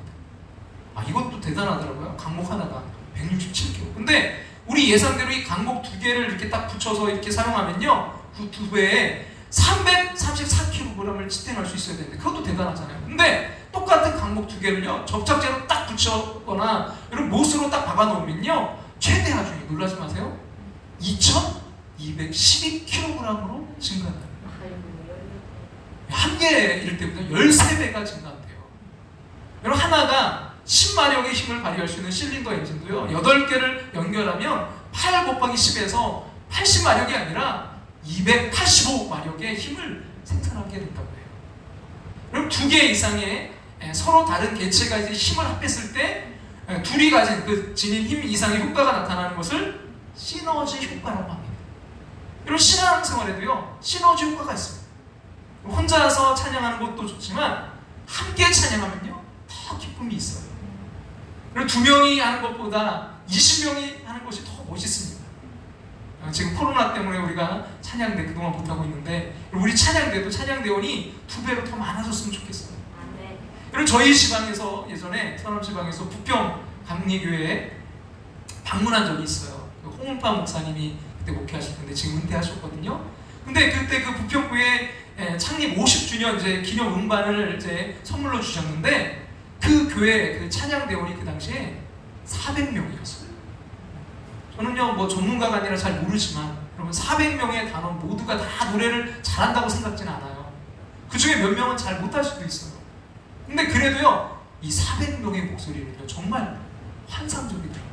이것도 대단하더라고요. 강목 하나가 167kg. 근데 우리 예상대로 이 강목 두 개를 이렇게 딱 붙여서 이렇게 사용하면요, 그 두 배에 334kg을 지탱할 수 있어야 되는데 그것도 대단하잖아요. 근데 똑같은 강목 두 개를요 접착제로 딱 붙였거나 이런 못으로 딱 박아놓으면요 최대 하중이, 놀라지 마세요, 2212kg으로 증가한다. 한 개일 때보다 13배가 증가한대요. 여러분 하나가 10마력의 힘을 발휘할 수 있는 실린더 엔진도요 8개를 연결하면 8 곱하기 10에서 80마력이 아니라 285마력의 힘을 생산하게 된다고 해요. 그럼 2개 이상의 서로 다른 개체가 이제 힘을 합했을 때 둘이 가진 그 지닌 힘 이상의 효과가 나타나는 것을 시너지 효과라고 합니다. 이런 신앙생활에도요 시너지 효과가 있습니다. 혼자서 찬양하는 것도 좋지만 함께 찬양하면요 더 기쁨이 있어요. 그리고 2명이 하는 것보다 20명이 하는 것이 더 멋있습니다. 지금 코로나 때문에 우리가 찬양대 그동안 못하고 있는데 우리 찬양대도 찬양대원이 2배로 더 많아졌으면 좋겠어요. 그리고 저희 지방에서 예전에 서남 지방에서 부평 감리교회에 방문한 적이 있어요. 홍은파 목사님이 그때 목회하실 텐데 지금 은퇴하셨거든요. 근데 그때 그 부평교회 창립 50주년 이제 기념 음반을 이제 선물로 주셨는데 그 교회 그 찬양대원이 그 당시에 400명이었어요. 저는요 뭐 전문가가 아니라 잘 모르지만 여러분 400명의 단원 모두가 다 노래를 잘한다고 생각지는 않아요. 그 중에 몇 명은 잘 못할 수도 있어요. 근데 그래도요 이 400명의 목소리는요 정말 환상적이더라고요.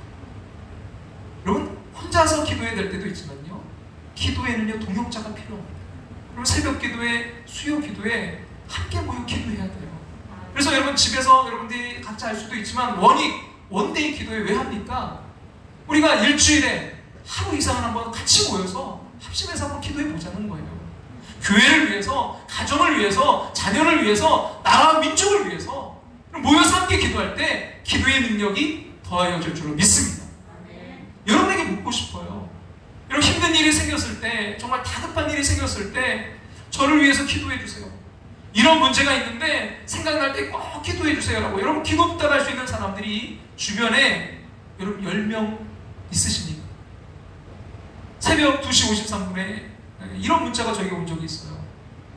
여러분 혼자서 기도해야 될 때도 있지만요, 기도에는요 동역자가 필요합니다. 그럼 새벽 기도에, 수요 기도에 함께 모여 기도해야 돼요. 그래서 여러분 집에서 여러분들이 각자 할 수도 있지만 원데이 기도회 왜 합니까? 우리가 일주일에 하루 이상은 한번 같이 모여서 합심해서 한번 기도해 보자는 거예요. 교회를 위해서, 가정을 위해서, 자녀를 위해서, 나라와 민족을 위해서 모여서 함께 기도할 때 기도의 능력이 더하여질 줄로 믿습니다. 여러분에게 묻고 싶어요. 여러분 힘든 일이 생겼을 때, 정말 다급한 일이 생겼을 때 저를 위해서 기도해 주세요. 이런 문제가 있는데 생각날 때 꼭 기도해 주세요라고 여러분 기도 부탁할 수 있는 사람들이 주변에 여러분 10명 있으십니까? 새벽 2시 53분에 이런 문자가 저에게 온 적이 있어요.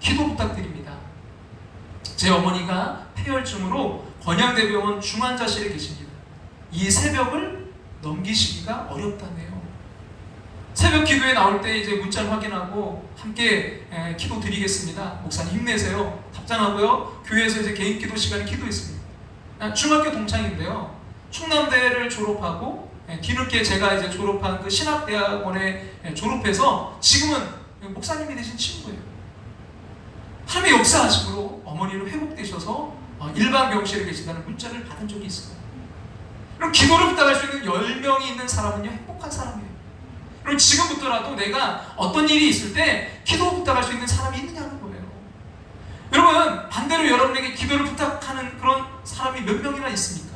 기도 부탁드립니다. 제 어머니가 폐혈증으로 건양대병원 중환자실에 계십니다. 이 새벽을 넘기시기가 어렵다네요. 새벽 기도에 나올 때 이제 문자를 확인하고 함께 기도 드리겠습니다. 목사님 힘내세요. 답장하고요. 교회에서 이제 개인 기도 시간에 기도했습니다. 중학교 동창인데요. 충남대를 졸업하고 뒤늦게 제가 이제 졸업한 그 신학대학원에 졸업해서 지금은 목사님이 되신 친구예요. 하나님의 역사하심으로 어머니는 회복되셔서 일반 병실에 계신다는 문자를 받은 적이 있어요. 그럼 기도를 부탁할 수 있는 10명이 있는 사람은요 행복한 사람이에요. 그럼 지금부터라도 내가 어떤 일이 있을 때 기도 부탁할 수 있는 사람이 있느냐는 거예요. 여러분 반대로 여러분에게 기도를 부탁하는 그런 사람이 몇 명이나 있습니까?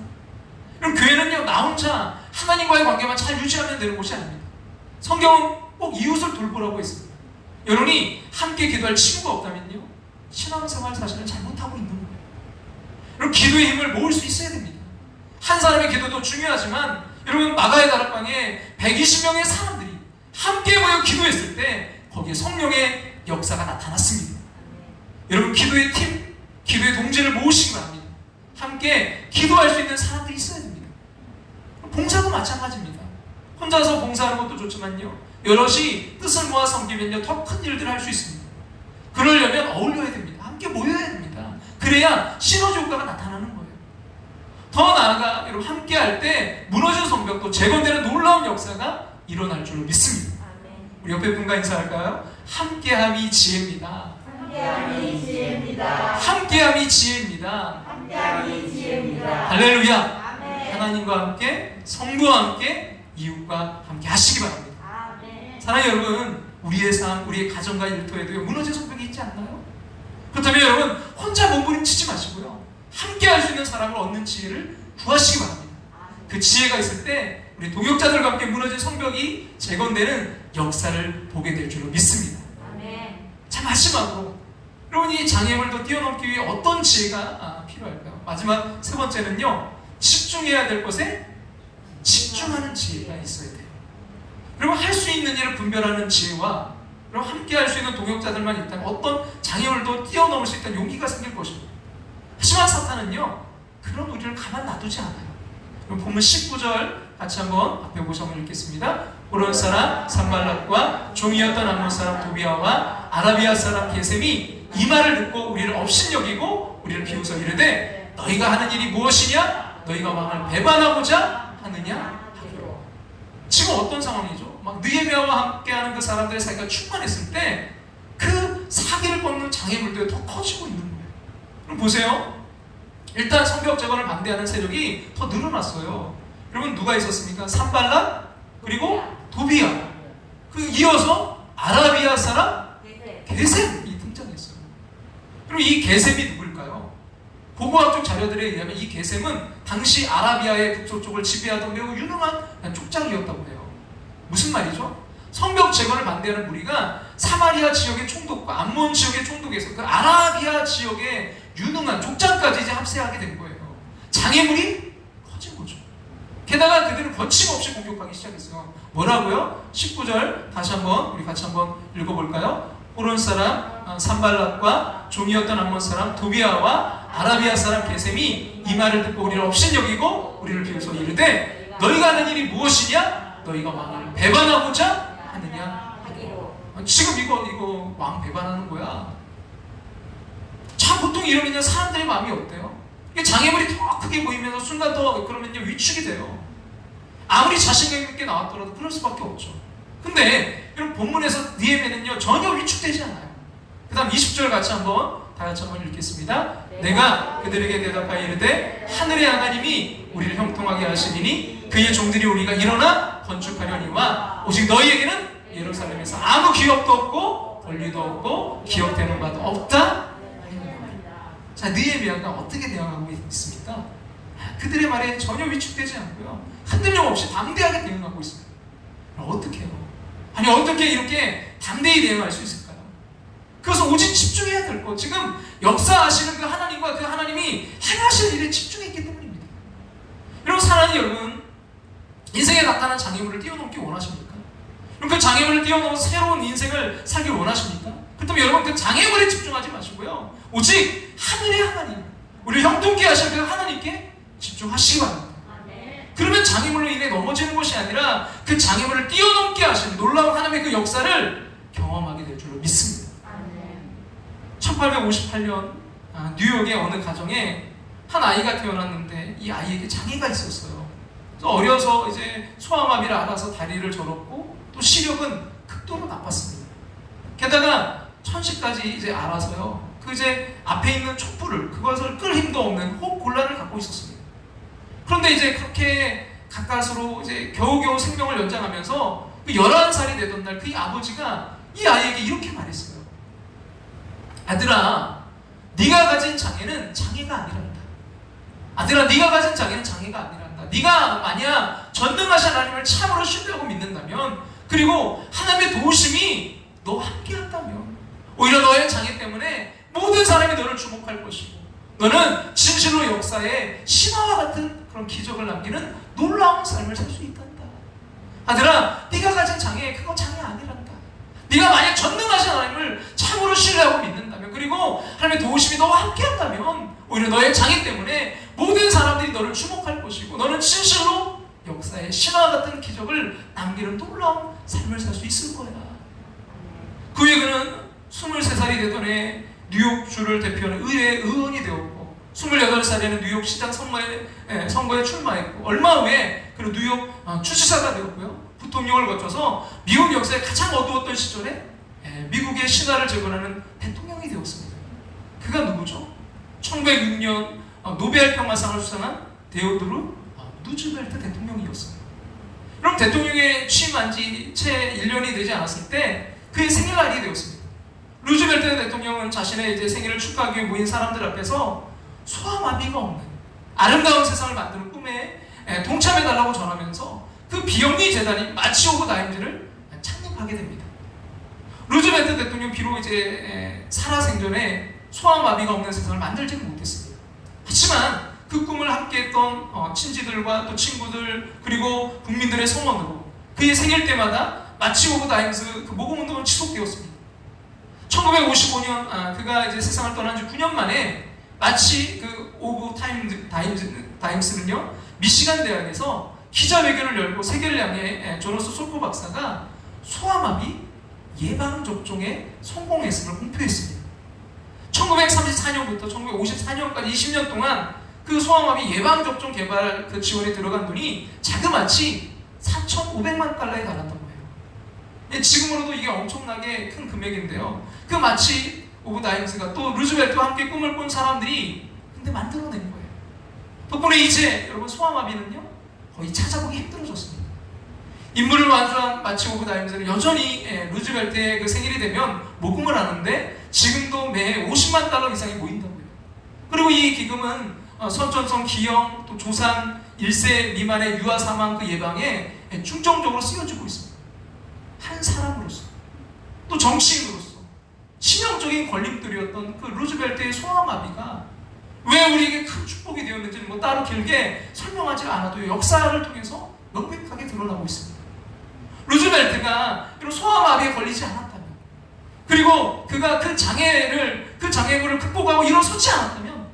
그럼 교회는요 나 혼자 하나님과의 관계만 잘 유지하면 되는 곳이 아닙니다. 성경은 꼭 이웃을 돌보라고 했습니다. 여러분이 함께 기도할 친구가 없다면요 신앙생활 사실은 잘못하고 있는 거예요. 여러분 기도의 힘을 모을 수 있어야 됩니다. 한 사람의 기도도 중요하지만 여러분 마가의 다락방에 120명의 사람들이 함께 모여 기도했을 때 거기에 성령의 역사가 나타났습니다. 여러분 기도의 팀, 기도의 동지를 모으시기 바랍니다. 함께 기도할 수 있는 사람들이 있어야 됩니다. 봉사도 마찬가지입니다. 혼자서 봉사하는 것도 좋지만요 여럿이 뜻을 모아 섬기면요 더 큰 일들을 할 수 있습니다. 그러려면 어울려야 됩니다. 함께 모여야 됩니다. 그래야 시너지 효과가 나타나는 거예요. 더 나아가 여러분 함께 할 때 무너진 성벽도 재건되는 놀라운 역사가 일어날 줄로 믿습니다. 우리 옆에 분과 인사할까요? 함께함이 지혜입니다. 함께함이 지혜입니다. 함께함이 지혜입니다. 함께함이 지혜입니다. 할렐루야. 아멘. 하나님과 함께, 성부와 함께, 이웃과 함께 하시기 바랍니다. 아멘. 사랑하는 여러분, 우리의 삶, 우리의 가정과 일터에도 무너진 성벽이 있지 않나요? 그렇다면 여러분 혼자 몸부림치지 마시고요 함께 할 수 있는 사람을 얻는 지혜를 구하시기 바랍니다. 그 지혜가 있을 때 우리 동역자들과 함께 무너진 성벽이 재건되는 역사를 보게 될 줄로 믿습니다. 아멘. 자, 마지막으로 여러분 이 장애물도 뛰어넘기 위해 어떤 지혜가 필요할까요? 마지막 세 번째는요 집중해야 될 것에 집중하는 지혜가 있어야 돼요. 그리고 할 수 있는 일을 분별하는 지혜와 그리고 함께 할 수 있는 동역자들만 있다면 어떤 장애물도 뛰어넘을 수 있다는 용기가 생길 것입니다. 하지만 사탄은요 그런 우리를 가만 놔두지 않아요. 그럼 본문 19절 같이 한번 앞에 보시 한번 읽겠습니다. 호론 사람 산발락과 종이었던 암몬 사람 도비아와 아라비아 사람 게셈이 이 말을 듣고 우리를 업신여기고 우리를 비웃어 이르되 너희가 하는 일이 무엇이냐? 너희가 왕을 배반하고자 하느냐? 하기로. 지금 어떤 상황이죠? 막 느헤미야와 함께하는 그 사람들의 사이가 충만했을 때 그 사기를 꺾는 장애물들이 더 커지고 있는 거예요. 그럼 보세요. 일단 성벽 재건을 반대하는 세력이 더 늘어났어요. 여러분 누가 있었습니까? 산발락 그리고 도비아. 그 이어서 아라비아 사람 게셈이 등장했어요. 그럼 이 게셈이 누굴까요? 고고학적 자료들에 의하면 이 게셈은 당시 아라비아의 북서쪽을 지배하던 매우 유능한 족장이었다고 해요. 무슨 말이죠? 성벽 재건을 반대하는 무리가 사마리아 지역의 총독과 암몬 지역의 총독에서 그 아라비아 지역의 유능한 족장까지 이제 합세하게 된 거예요. 장애물이 커진 거죠. 게다가 그들은 거침없이 공격하기 시작했어요. 뭐라고요? 19절 다시 한번 우리 같이 한번 읽어볼까요? 호론 사람 산발락과 종이었던 암몬 사람 도비아와 아라비아 사람 게셈이 이 말을 듣고 우리를 업신여기고 우리를 비웃어 이르되 너희가 하는 일이 무엇이냐? 너희가 왕을 배반하고자 하느냐? 하기로. 지금 이거 왕 배반하는 거야. 자, 보통 이러면 사람들의 마음이 어때요? 장애물이 더 크게 보이면서 순간 더 그러면요 위축이 돼요. 아무리 자신감 있게 나왔더라도 그럴 수밖에 없죠. 근데 여러분 본문에서 느헤미야는요 전혀 위축되지 않아요. 그 다음 20절 같이 한번 다 같이 한번 읽겠습니다. 내가 그들에게 대답하여 이르되 하늘의 하나님이 우리를 형통하게 하시리니 그의 종들이 우리가 일어나 건축하려니와 오직 너희에게는 예루살렘에서 아무 기업도 없고 권리도 없고 기업되는 바도 없다. 자, 느헤미야가 어떻게 대응하고 있습니까? 그들의 말에 전혀 위축되지 않고요 흔들림 없이 담대하게 대응하고 있습니다. 어떻게 해요? 아니 어떻게 이렇게 담대히 대응할 수 있을까요? 그것은 오직 집중해야 될 것. 지금 역사하시는 그 하나님과 그 하나님이 행하실 일에 집중했기 때문입니다. 여러분 사랑하는 여러분, 인생에 나타난 장애물을 뛰어넘기 원하십니까? 그럼 그 장애물을 뛰어넘어 새로운 인생을 살기 원하십니까? 그렇다면 여러분 그 장애물에 집중하지 마시고요 오직 하늘의 하나님, 우리를 형통케 하실 그 하나님께 집중하시기 바랍니다. 그러면 장애물로 인해 넘어지는 것이 아니라 그 장애물을 뛰어넘게 하시는 놀라운 하나님의 그 역사를 경험하게 될 줄로 믿습니다. 1858년 뉴욕의 어느 가정에 한 아이가 태어났는데 이 아이에게 장애가 있었어요. 그래서 어려서 이제 소아마비를 알아서 다리를 절었고 또 시력은 극도로 나빴습니다. 게다가 천식까지 이제 알아서요. 그 이제 앞에 있는 촛불을 그것을 끌 힘도 없는 호흡 곤란을 갖고 있었습니다. 그런데 이제 그렇게 가까스로 이제 겨우겨우 생명을 연장하면서 그 11살이 되던 날 그 아버지가 이 아이에게 이렇게 말했어요. 아들아, 네가 가진 장애는 장애가 아니란다. 아들아, 네가 가진 장애는 장애가 아니란다. 네가 만약 전능하신 하나님을 참으로 신뢰하고 믿는다면, 그리고 하나님의 도우심이 너와 함께한다면, 오히려 너의 장애 때문에 모든 사람이 너를 주목할 것이고 너는 진실로 역사에 신화와 같은 그런 기적을 남기는 놀라운 삶을 살 수 있단다. 아들아, 네가 가진 장애, 그거 장애 아니란다. 네가 만약 전능하신 하나님을 참으로 신뢰하고 믿는다면, 그리고 하나님의 도우심이 너와 함께한다면, 오히려 너의 장애 때문에 모든 사람들이 너를 주목할 것이고 너는 진실로 역사에 신화와 같은 기적을 남기는 놀라운 삶을 살 수 있을 거야. 그 후에 그는 23살이 되던 해 뉴욕주를 대표하는 의회의 의원이 되었고 28살에는 뉴욕 시장 선거에 출마했고 얼마 후에 그는 뉴욕 주지사가 되었고요. 부통령을 거쳐서 미국 역사의 가장 어두웠던 시절에 미국의 신화를 재건하는 대통령이 되었습니다. 그가 누구죠? 1906년 노벨 평화상을 수상한 데오도르 루즈벨트 대통령이었습니다. 그럼 대통령에 취임한 지 채 1년이 되지 않았을 때 그의 생일날이 되었습니다. 루즈벨트 대통령은 자신의 이제 생일을 축하하기 위해 모인 사람들 앞에서 소아마비가 없는 아름다운 세상을 만드는 꿈에 동참해달라고 전하면서 그 비영리 재단인 마치 오브 다임즈를 창립하게 됩니다. 루즈벨트 대통령 비록 이제 살아생전에 소아마비가 없는 세상을 만들지는 못했습니다. 하지만 그 꿈을 함께했던 친지들과 또 친구들 그리고 국민들의 성원으로 그의 생일 때마다 마치 오브 다임스 그 모금운동은 지속되었습니다. 1955년 그가 이제 세상을 떠난 지 9년 만에 마치 그 오브 다임스는요 미시간 대학에서 기자회견을 열고 세계를 향해 조너스 솔코 박사가 소아마비 예방접종에 성공했음을 공표했습니다. 1934년부터 1954년까지 20년 동안 그 소아마비 예방접종 개발 그 지원에 들어간 돈이 자그마치 4,500만 달러에 달했던 거예요. 지금으로도 이게 엄청나게 큰 금액인데요. 그 마치 오브 다임스가 또 루즈벨트와 함께 꿈을 꾼 사람들이 근데 만들어낸 거예요. 덕분에 이제 여러분 소아마비는요 거의 찾아보기 힘들어졌습니다. 임무를 완수한 마치 오브 다임스는 여전히 루즈벨트의 그 생일이 되면 모금을 하는데 지금도 매해 50만 달러 이상이 모인다고요. 그리고 이 기금은 선천성 기형 또 조산 1세 미만의 유아 사망 그 예방에 중점적으로 쓰여지고 있습니다. 한 사람으로서 또 정치인으로서 치명적인 걸림돌이었던 그 루즈벨트의 소아마비가 왜 우리에게 큰 축복이 되었는지는 뭐 따로 길게 설명하지 않아도 역사를 통해서 명백하게 드러나고 있습니다. 루즈벨트가 이런 소아마비에 걸리지 않았다면, 그리고 그가 그 장애물을 극복하고 일어서지 않았다면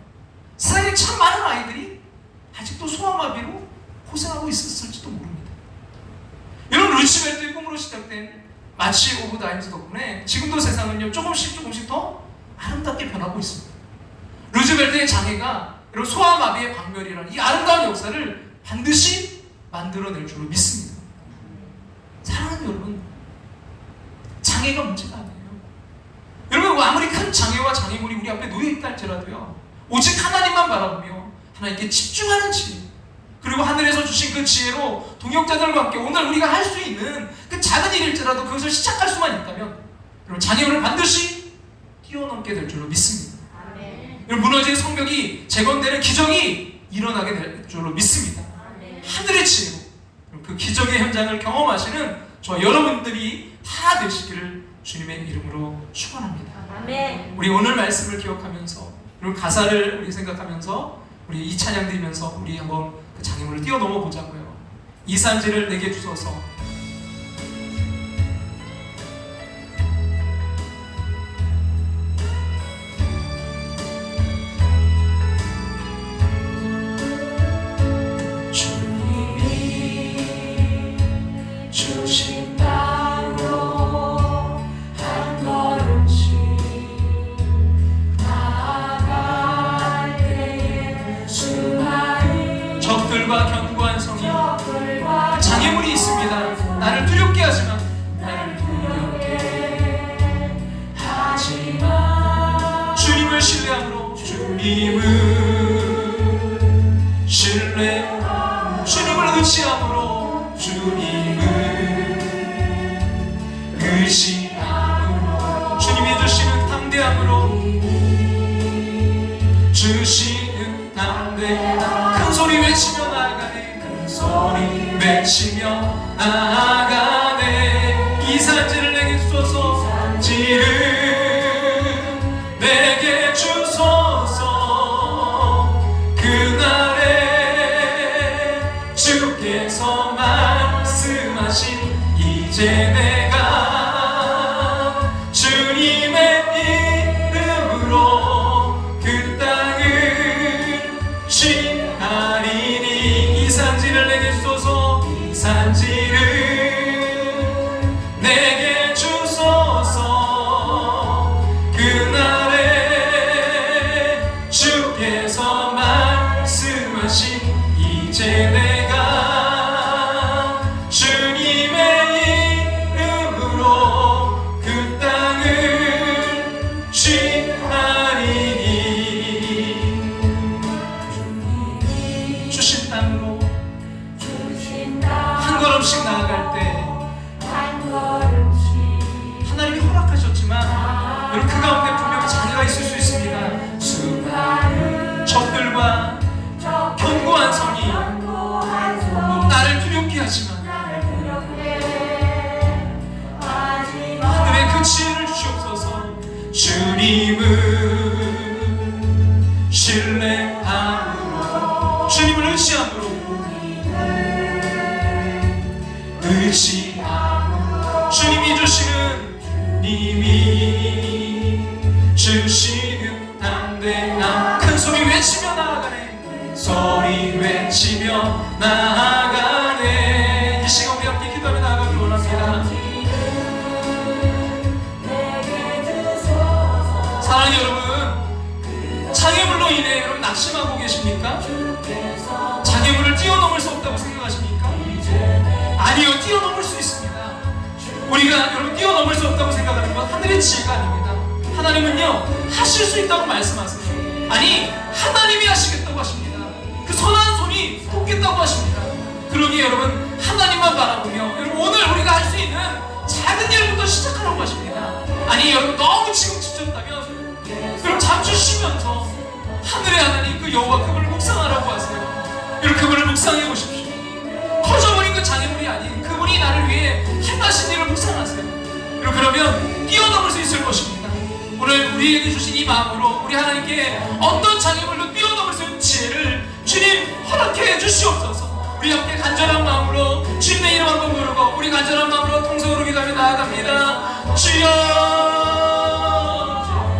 세상에 참 많은 아이들이 아직도 소아마비로 고생하고 있었을지도 모릅니다. 이런 루즈벨트의 꿈으로 시작된 마치 오브 다임스 덕분에 지금도 세상은요 조금씩 더 아름답게 변하고 있습니다. 루즈벨트의 장애가 이런 소아마비의 박멸이라는 이 아름다운 역사를 반드시 만들어낼 줄로 믿습니다. 사랑하는 여러분, 장애가 문제가 아니에요. 여러분, 아무리 큰 장애와 장애물이 우리 앞에 놓여있다 할지라도요, 오직 하나님만 바라보며 하나님께 집중하는 지혜, 그리고 하늘에서 주신 그 지혜로 동역자들과 함께 오늘 우리가 할 수 있는 그 작은 일일지라도 그것을 시작할 수만 있다면 여러분, 장애물을 반드시 뛰어넘게 될 줄로 믿습니다. 아멘. 여러분, 무너진 성벽이 재건되는 기적이 일어나게 될 줄로 믿습니다. 아멘. 하늘의 지혜로 그 기적의 현장을 경험하시는 저와 여러분들이 다 되시기를 주님의 이름으로 축원합니다. 아멘. 우리 오늘 말씀을 기억하면서, 그리고 가사를 우리 생각하면서, 우리 이 찬양 드리면서 우리 한번 그 장애물을 뛰어넘어 보자고요. 이 산지를 내게 주소서. 주님이 주신 땅으로 한 걸음씩 나아갈 때에 수많은 적들과 견고한 성이 장애물이 있습니다. 나를 두렵게 하지만 주님을 신뢰함으로 주님을 의지함으로 주님이 주시는 담대함으로 주시는 담대함, 큰 소리 외치며 나아가네, 큰 소리 외치며 나아가네. 이 산지를 내게 주소서. 산지를 내게 주소서. 그날에 주께서 말씀하신 이제 내가 주님의 이름으로 그 땅을 취하리니. 이 산지를 내게 주소서. 이 산지를 내게 주소서. 그날에 주께서 말씀하신 이제 내가 주님의 이름으로 그 땅을 취하리니. 주신 땅으로 한 걸음씩 나아갈 때 하나님이 허락하셨지만 여러분, 그 가운데 분명히 장애가 있을 수 있습니다. 수많은 적들과 견고한 성이 나를 두렵게 하지만 하늘의 그 지혜를 주시옵소서. 주님을 신뢰함으로, 주님을 의지함으로, 주님이 주시는 담대함, 큰 소리 외치며 나아가네, 소리 외치며 나아가네. 이 시간 우리 함께 기도하며 나아가길 원합니다. 사랑하는 여러분, 장애물로 인해 여러분 낙심하고 계십니까? 장애물을 뛰어넘을 수 없다고 생각하십니까? 아니요, 뛰어넘을 수 있습니다. 우리가 여러분 뛰어넘을 수 없다고 생각하는 건 하늘의 지혜가 아닙니다. 하나님은요, 하실 수 있다고 말씀하세요. 아니, 하나님이 하시겠다고 하십니다. 그 선한 손이 돕겠다고 하십니다. 그러기에 여러분, 하나님만 바라보며 여러분, 오늘 우리가 할 수 있는 작은 일부터 시작하라고 하십니다. 아니, 여러분, 너무 지금 지쳤다면 여러분, 잠시 쉬면서 하늘의 하나님 그 여호와 그분을 묵상하라고 하세요. 여러분, 그분을 묵상해 보십시오. 커져버린 그 장애물이 아닌 그분이 나를 위해 행하신 일을 묵상하세요. 여러분, 그러면 뛰어넘을 수 있을 것입니다. 오늘 우리에게 주신 이 마음으로 우리 하나님께 어떤 장애물로 뛰어넘을 수 있는 지혜를 주님 허락해 주시옵소서. 우리 함께 간절한 마음으로 주님의 이름 한번 부르고 우리 간절한 마음으로 통성으로 기도하며 나아갑니다. 주여,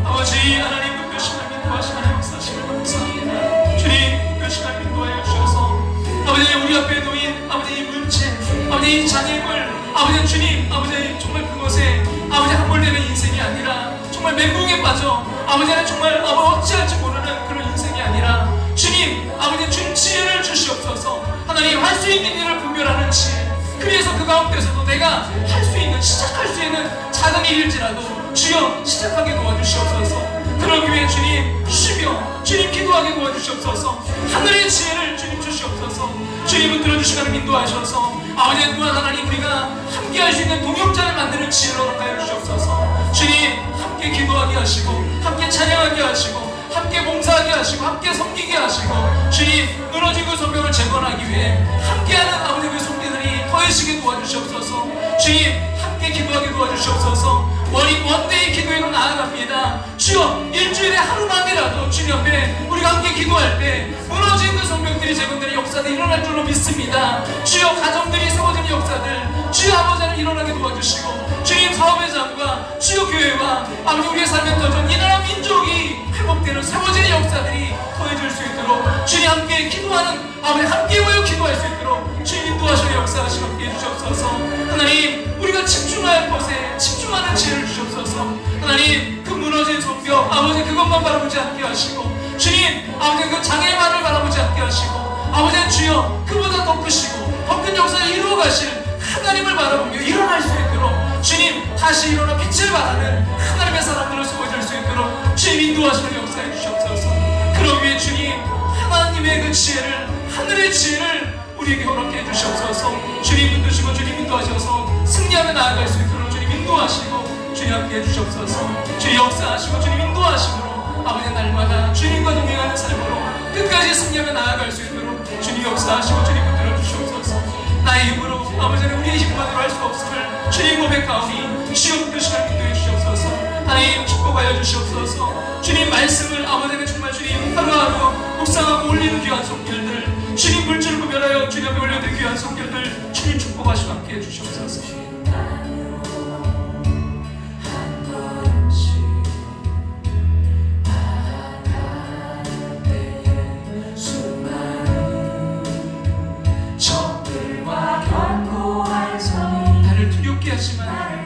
아버지 하나님, 특별신 하나님 도와주시고 하나님 역사하시길 감사합니다. 주님, 특별신 하나님 도와여 주셔서 아버지 우리 앞에 놓인 아버지 이 문제, 아버지 이 장애물, 아버지 주님, 아버지 정말 그것에 아버지 함몰되는 인생이 아니라 정말 멘붕에 빠져 아버지는 정말 어찌할지 모르는 그런 인생이 아니라 주님 주님 아버지 주님 지혜를 주시옵소서. 하나님 할 수 있는 일을 분별하는 지혜, 그래서 그 가운데서도 내가 할 수 있는, 시작할 수 있는 작은 일일지라도 주여 시작하게 도와주시옵소서. 그러기 위해 주님 쉬며 주님 기도하게 도와주시옵소서. 하늘의 지혜를 주님 주시옵소서. 주님은 들어주시고 인도하셔서 아버지 또한 하나님 우리가 함께 할 수 있는 동역자를 만드는 지혜를 허락하여 주시옵소서. 주님 함께 기도하게 하시고 함께 찬양하게 하시고 함께 봉사하게 하시고 함께 섬기게 하시고 주님 무너진 그 성벽을 재건하기 위해 함께하는 아버지 그 성도들이 더해지게 도와주시옵소서. 주님 함께 기도하게 도와주시옵소서. 원데이 기도회로 나아갑니다. 주여 일주일에 하루만이라도 주님 앞에 우리가 함께 기도할 때 무너진 그 성벽들이 재건되는 역사들이 일어날 줄로 믿습니다. 주여 가정들이 세워지는 역사들 주여 아버지 하나님 일어나게 도와주시고 주님 사업의 삶과 주여 교회와 아버지 우리의 삶의 터전 이 나라 민족이 회복되는 세워지는 역사들이 더해질 수 있도록 주님 함께 기도하는 아버지 함께 모여 기도할 수 있도록 주님 인도하시는 역사하시고 함께 해주시옵소서. 하나님 우리가 집중할 것에 집중하는 지혜를 주시옵소서. 하나님 그 무너진 성벽 아버지 그것만 바라보지 않게 하시고 주님 아버지 그 장애만을 바라보지 않게 하시고 아버지 주여 그보다 더 크시고 더 큰 역사를 이루어 가실 하나님을 바라보며 일어날 수 있도록 주님 다시 일어나 빛을 발하는 하나님의 사람들을 세워줄 수 있도록 주님 인도하시는 역사해 주시옵소서. 그러기 위해 주님 하나님의 그 지혜를 하늘의 지혜를 우리에게 허락해 주시옵소서. 주님 붙드시고 주님 인도하셔서 승리하며 나아갈 수 있도록 주님 인도하시고 주님 함께 해주시옵소서. 주님 역사하시고 주님 인도하시므로 아버지 날마다 주님과 동행하는 삶으로 끝까지 승리하며 나아갈 수 있도록 주님 역사하시고 주님 붙들어 주시옵소서. 나의 힘으로 아버지는 우리의 힘만으로 할 수 없음을 주님 고백하오니 주여 붙드시고 인도해 주시옵소서. 하나님 축복하여 주시옵소서. 주님 말씀을 아버지는 정말 주님 하루하루 묵상하고 올리는 귀한 손길들 주님 물질을 구별하여 주님 앞에 올려드린 귀한 손길들 주님 축복하시고 함께 해주시옵소서. 나를 두렵게 하지만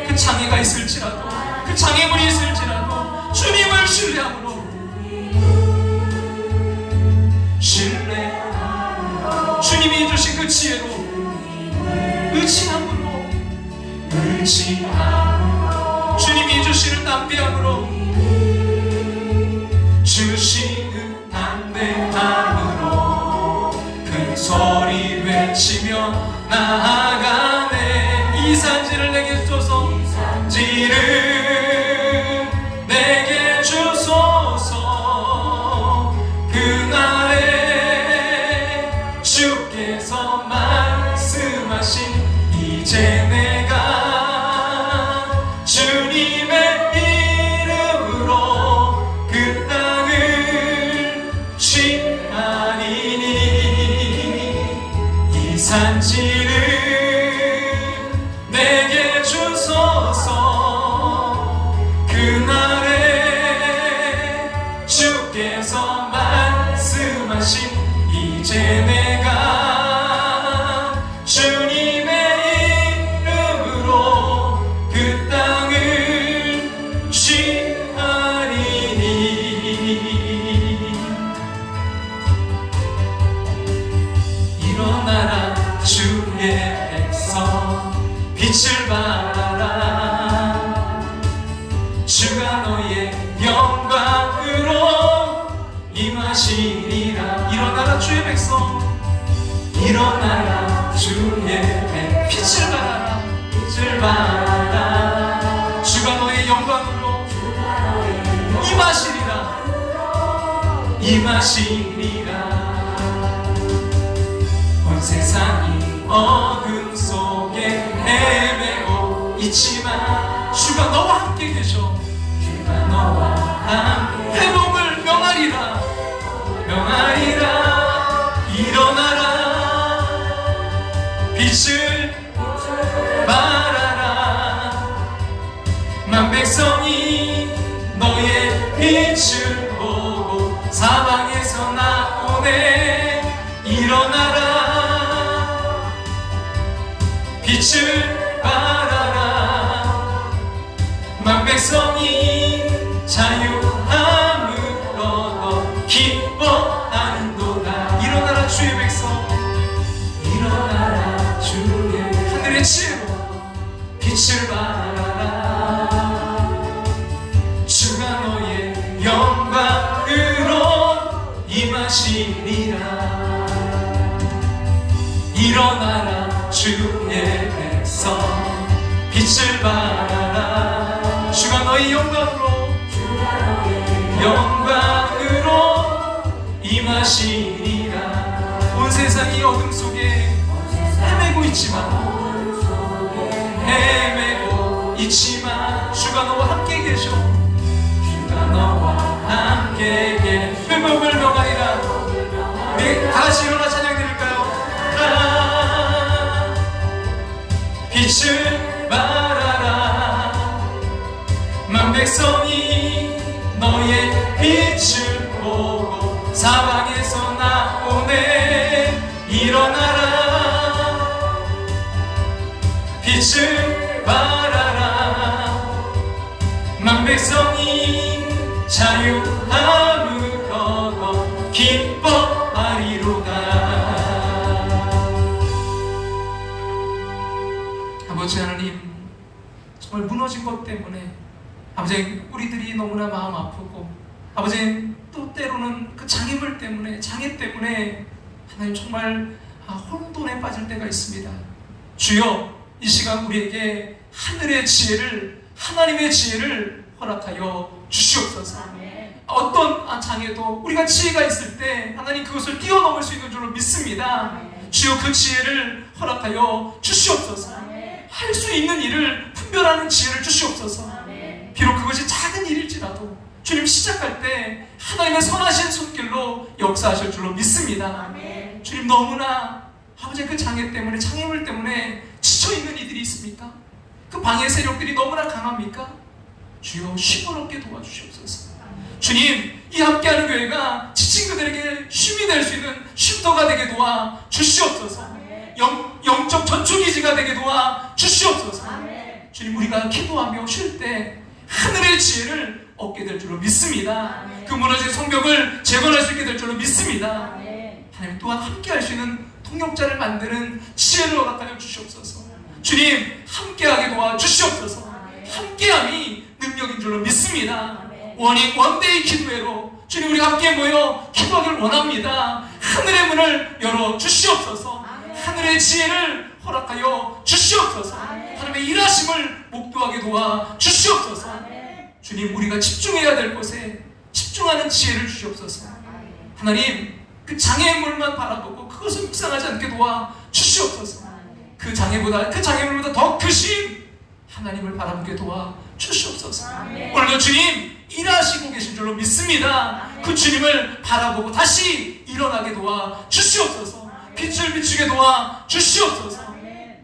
그 장애가 있을지라도 그 장애물이 있을지라도 주님을 신뢰함으로 주님이 주신 그 지혜로 의지함으로 주님이 주시는 담대함으로 주시는 담대함으로 큰 소리 외치며 나아가네. 이 산지를 내게 주소서. 산지를 내게 주소서. 그날에 주께서 말씀하신 이제 내가 주님의 이름으로 그 땅을 취하리니 이 산지를 내게 주소서. 그날에 주께서 말씀하신 이제 내가 주님의 이름으로 그 땅을 취하리니. 일어나라 주의 백성 빛을 발하라. 주가 너의 영광으로 임하시리라. 일어나라 주의 백성 일어나라 주의 빛을 발하라. 빛을 발하라. 주가 너의 영광으로 임하시리라. 임하시리라. 온 세상이 어둠 속에 헤매고 있지만 주가 너와 함께 계셔. 주가 너와 함께 회복을 명하리라. 명하리라. 일어나라 빛을 발하라. 만 백성이 너의 빛을 보고 사방에서 나오네. 일어나라 빛을 발하라. 만 백성이 자유함을 얻어 기뻐 영광으로 임하시리라. 온 세상이 어둠 속에 헤매고 있지만 주가 너와 함께 계셔. 주가 너와 함께 계셔. 불명하리라. 우리 다같이 일어나 찬양 드릴까요? 빛을 발하라. 만백성이 너의 빛을 보고 사방에서 나오네. 일어나라. 빛을 발하라. 만백성이 자유함을 거둬 기뻐하리로다. 아버지 하나님, 정말 무너진 것 때문에 아버지 우리들이 너무나 마음 아프고, 아버지 또 때로는 그 장애물 때문에, 장애 때문에 하나님 정말 혼돈에 빠질 때가 있습니다. 주여, 이 시간 우리에게 하늘의 지혜를, 하나님의 지혜를 허락하여 주시옵소서. 어떤 장애도 우리가 지혜가 있을 때 하나님 그것을 뛰어넘을 수 있는 줄로 믿습니다. 주여, 그 지혜를 허락하여 주시옵소서. 할 수 있는 일을 분별하는 지혜를 주시옵소서. 비록 그것이 작은 일일지라도 주님 시작할 때 하나님의 선하신 손길로 역사하실 줄로 믿습니다. 주님, 너무나 아버지 그 장애 때문에, 장애물 때문에 지쳐있는 이들이 있습니까? 그 방해 세력들이 너무나 강합니까? 주여, 쉼을 얻게 도와주시옵소서. 주님, 이 함께하는 교회가 지친 그들에게 쉼이 될 수 있는 쉼터가 되게 도와 주시옵소서. 영적 전초기지가 되게 도와 주시옵소서. 주님, 우리가 기도하며 쉴 때 하늘의 지혜를 얻게 될 줄로 믿습니다. 그 무너진 성벽을 재건할 수 있게 될 줄로 믿습니다. 하나님 또한 함께할 수 있는 통역자를 만드는 지혜를 허락하여 주시옵소서. 주님, 함께하게 도와 주시옵소서. 함께함이 능력인 줄로 믿습니다. 원데이 기도회로 주님, 우리 함께 모여 기도하기를 원합니다. 하늘의 문을 열어 주시옵소서. 하늘의 지혜를 허락하여 주시옵소서. 하나님의 일하심을 목도하게 도와 주시옵소서. 주님, 우리가 집중해야 될 것에 집중하는 지혜를 주시옵소서. 하나님, 그 장애물만 바라보고 그것을 묵상하지 않게 도와 주시옵소서. 그 장애물보다 더 크신 하나님을 바라보게 도와 주시옵소서. 오늘도 주님 일하시고 계신 줄로 믿습니다. 그 주님을 바라보고 다시 일어나게 도와 주시옵소서. 빛을 비추게 도와 주시옵소서.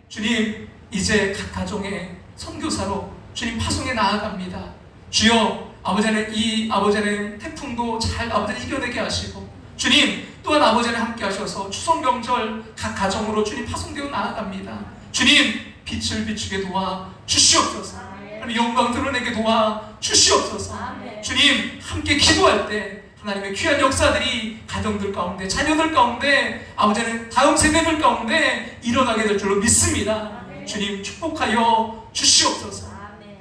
주님, 이제 각 가정의 선교사로 주님 파송에 나아갑니다. 주여, 아버지는 이 아버지는 태풍도 잘 아버지를 이겨내게 하시고, 주님 또한 아버지는 함께 하셔서 추석 명절 각 가정으로 주님 파송되어 나아갑니다. 주님, 빛을 비추게 도와 주시옵소서. 영광 드러내게 도와 주시옵소서. 주님, 함께 기도할 때 하나님의 귀한 역사들이 가정들 가운데, 자녀들 가운데, 아버지는 다음 세대들 가운데 일어나게 될 줄로 믿습니다. 주님, 축복하여 주시옵소서.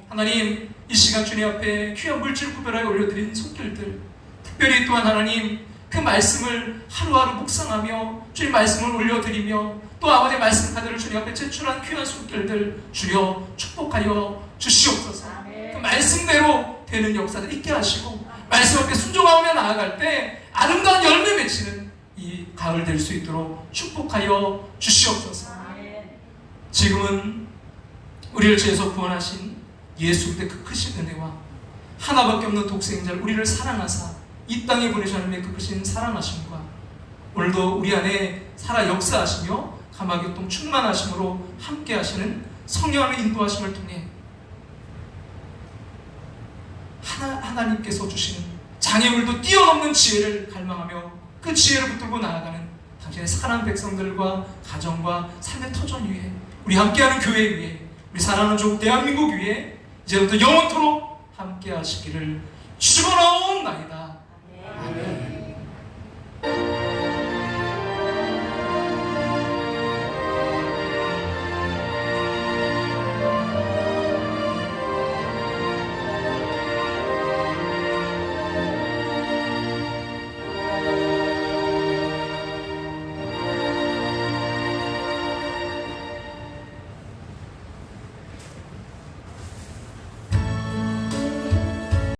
하나님, 이 시간 주님 앞에 귀한 물질 구별하여 올려드린 손길들, 특별히 또한 하나님 그 말씀을 하루하루 묵상하며 주님 말씀을 올려드리며 또 아버지의 말씀 카드를 주님 앞에 제출한 귀한 손길들, 주여 축복하여 주시옵소서. 그 말씀대로 되는 역사를 있게 하시고, 말씀 앞에 순종하며 나아갈 때 아름다운 열매 맺히는 이 가을 될 수 있도록 축복하여 주시옵소서. 지금은 우리를 죄에서 구원하신 예수 그리스도의 그 크신 은혜와 하나밖에 없는 독생자를 우리를 사랑하사 이 땅에 보내셨는 그 크신 사랑하심과 오늘도 우리 안에 살아 역사하시며 감화교통 충만하심으로 함께 하시는 성령의 인도하심을 통해 하나님께서 주시는 장애물도 뛰어넘는 지혜를 갈망하며 그 지혜를 붙들고 나아가는 당신의 사랑하는 백성들과 가정과 삶의 터전 위에, 우리 함께하는 교회 위에, 우리 사랑하는 조국 대한민국 위에 이제부터 영원토록 함께 하시기를 축원하옵나이다.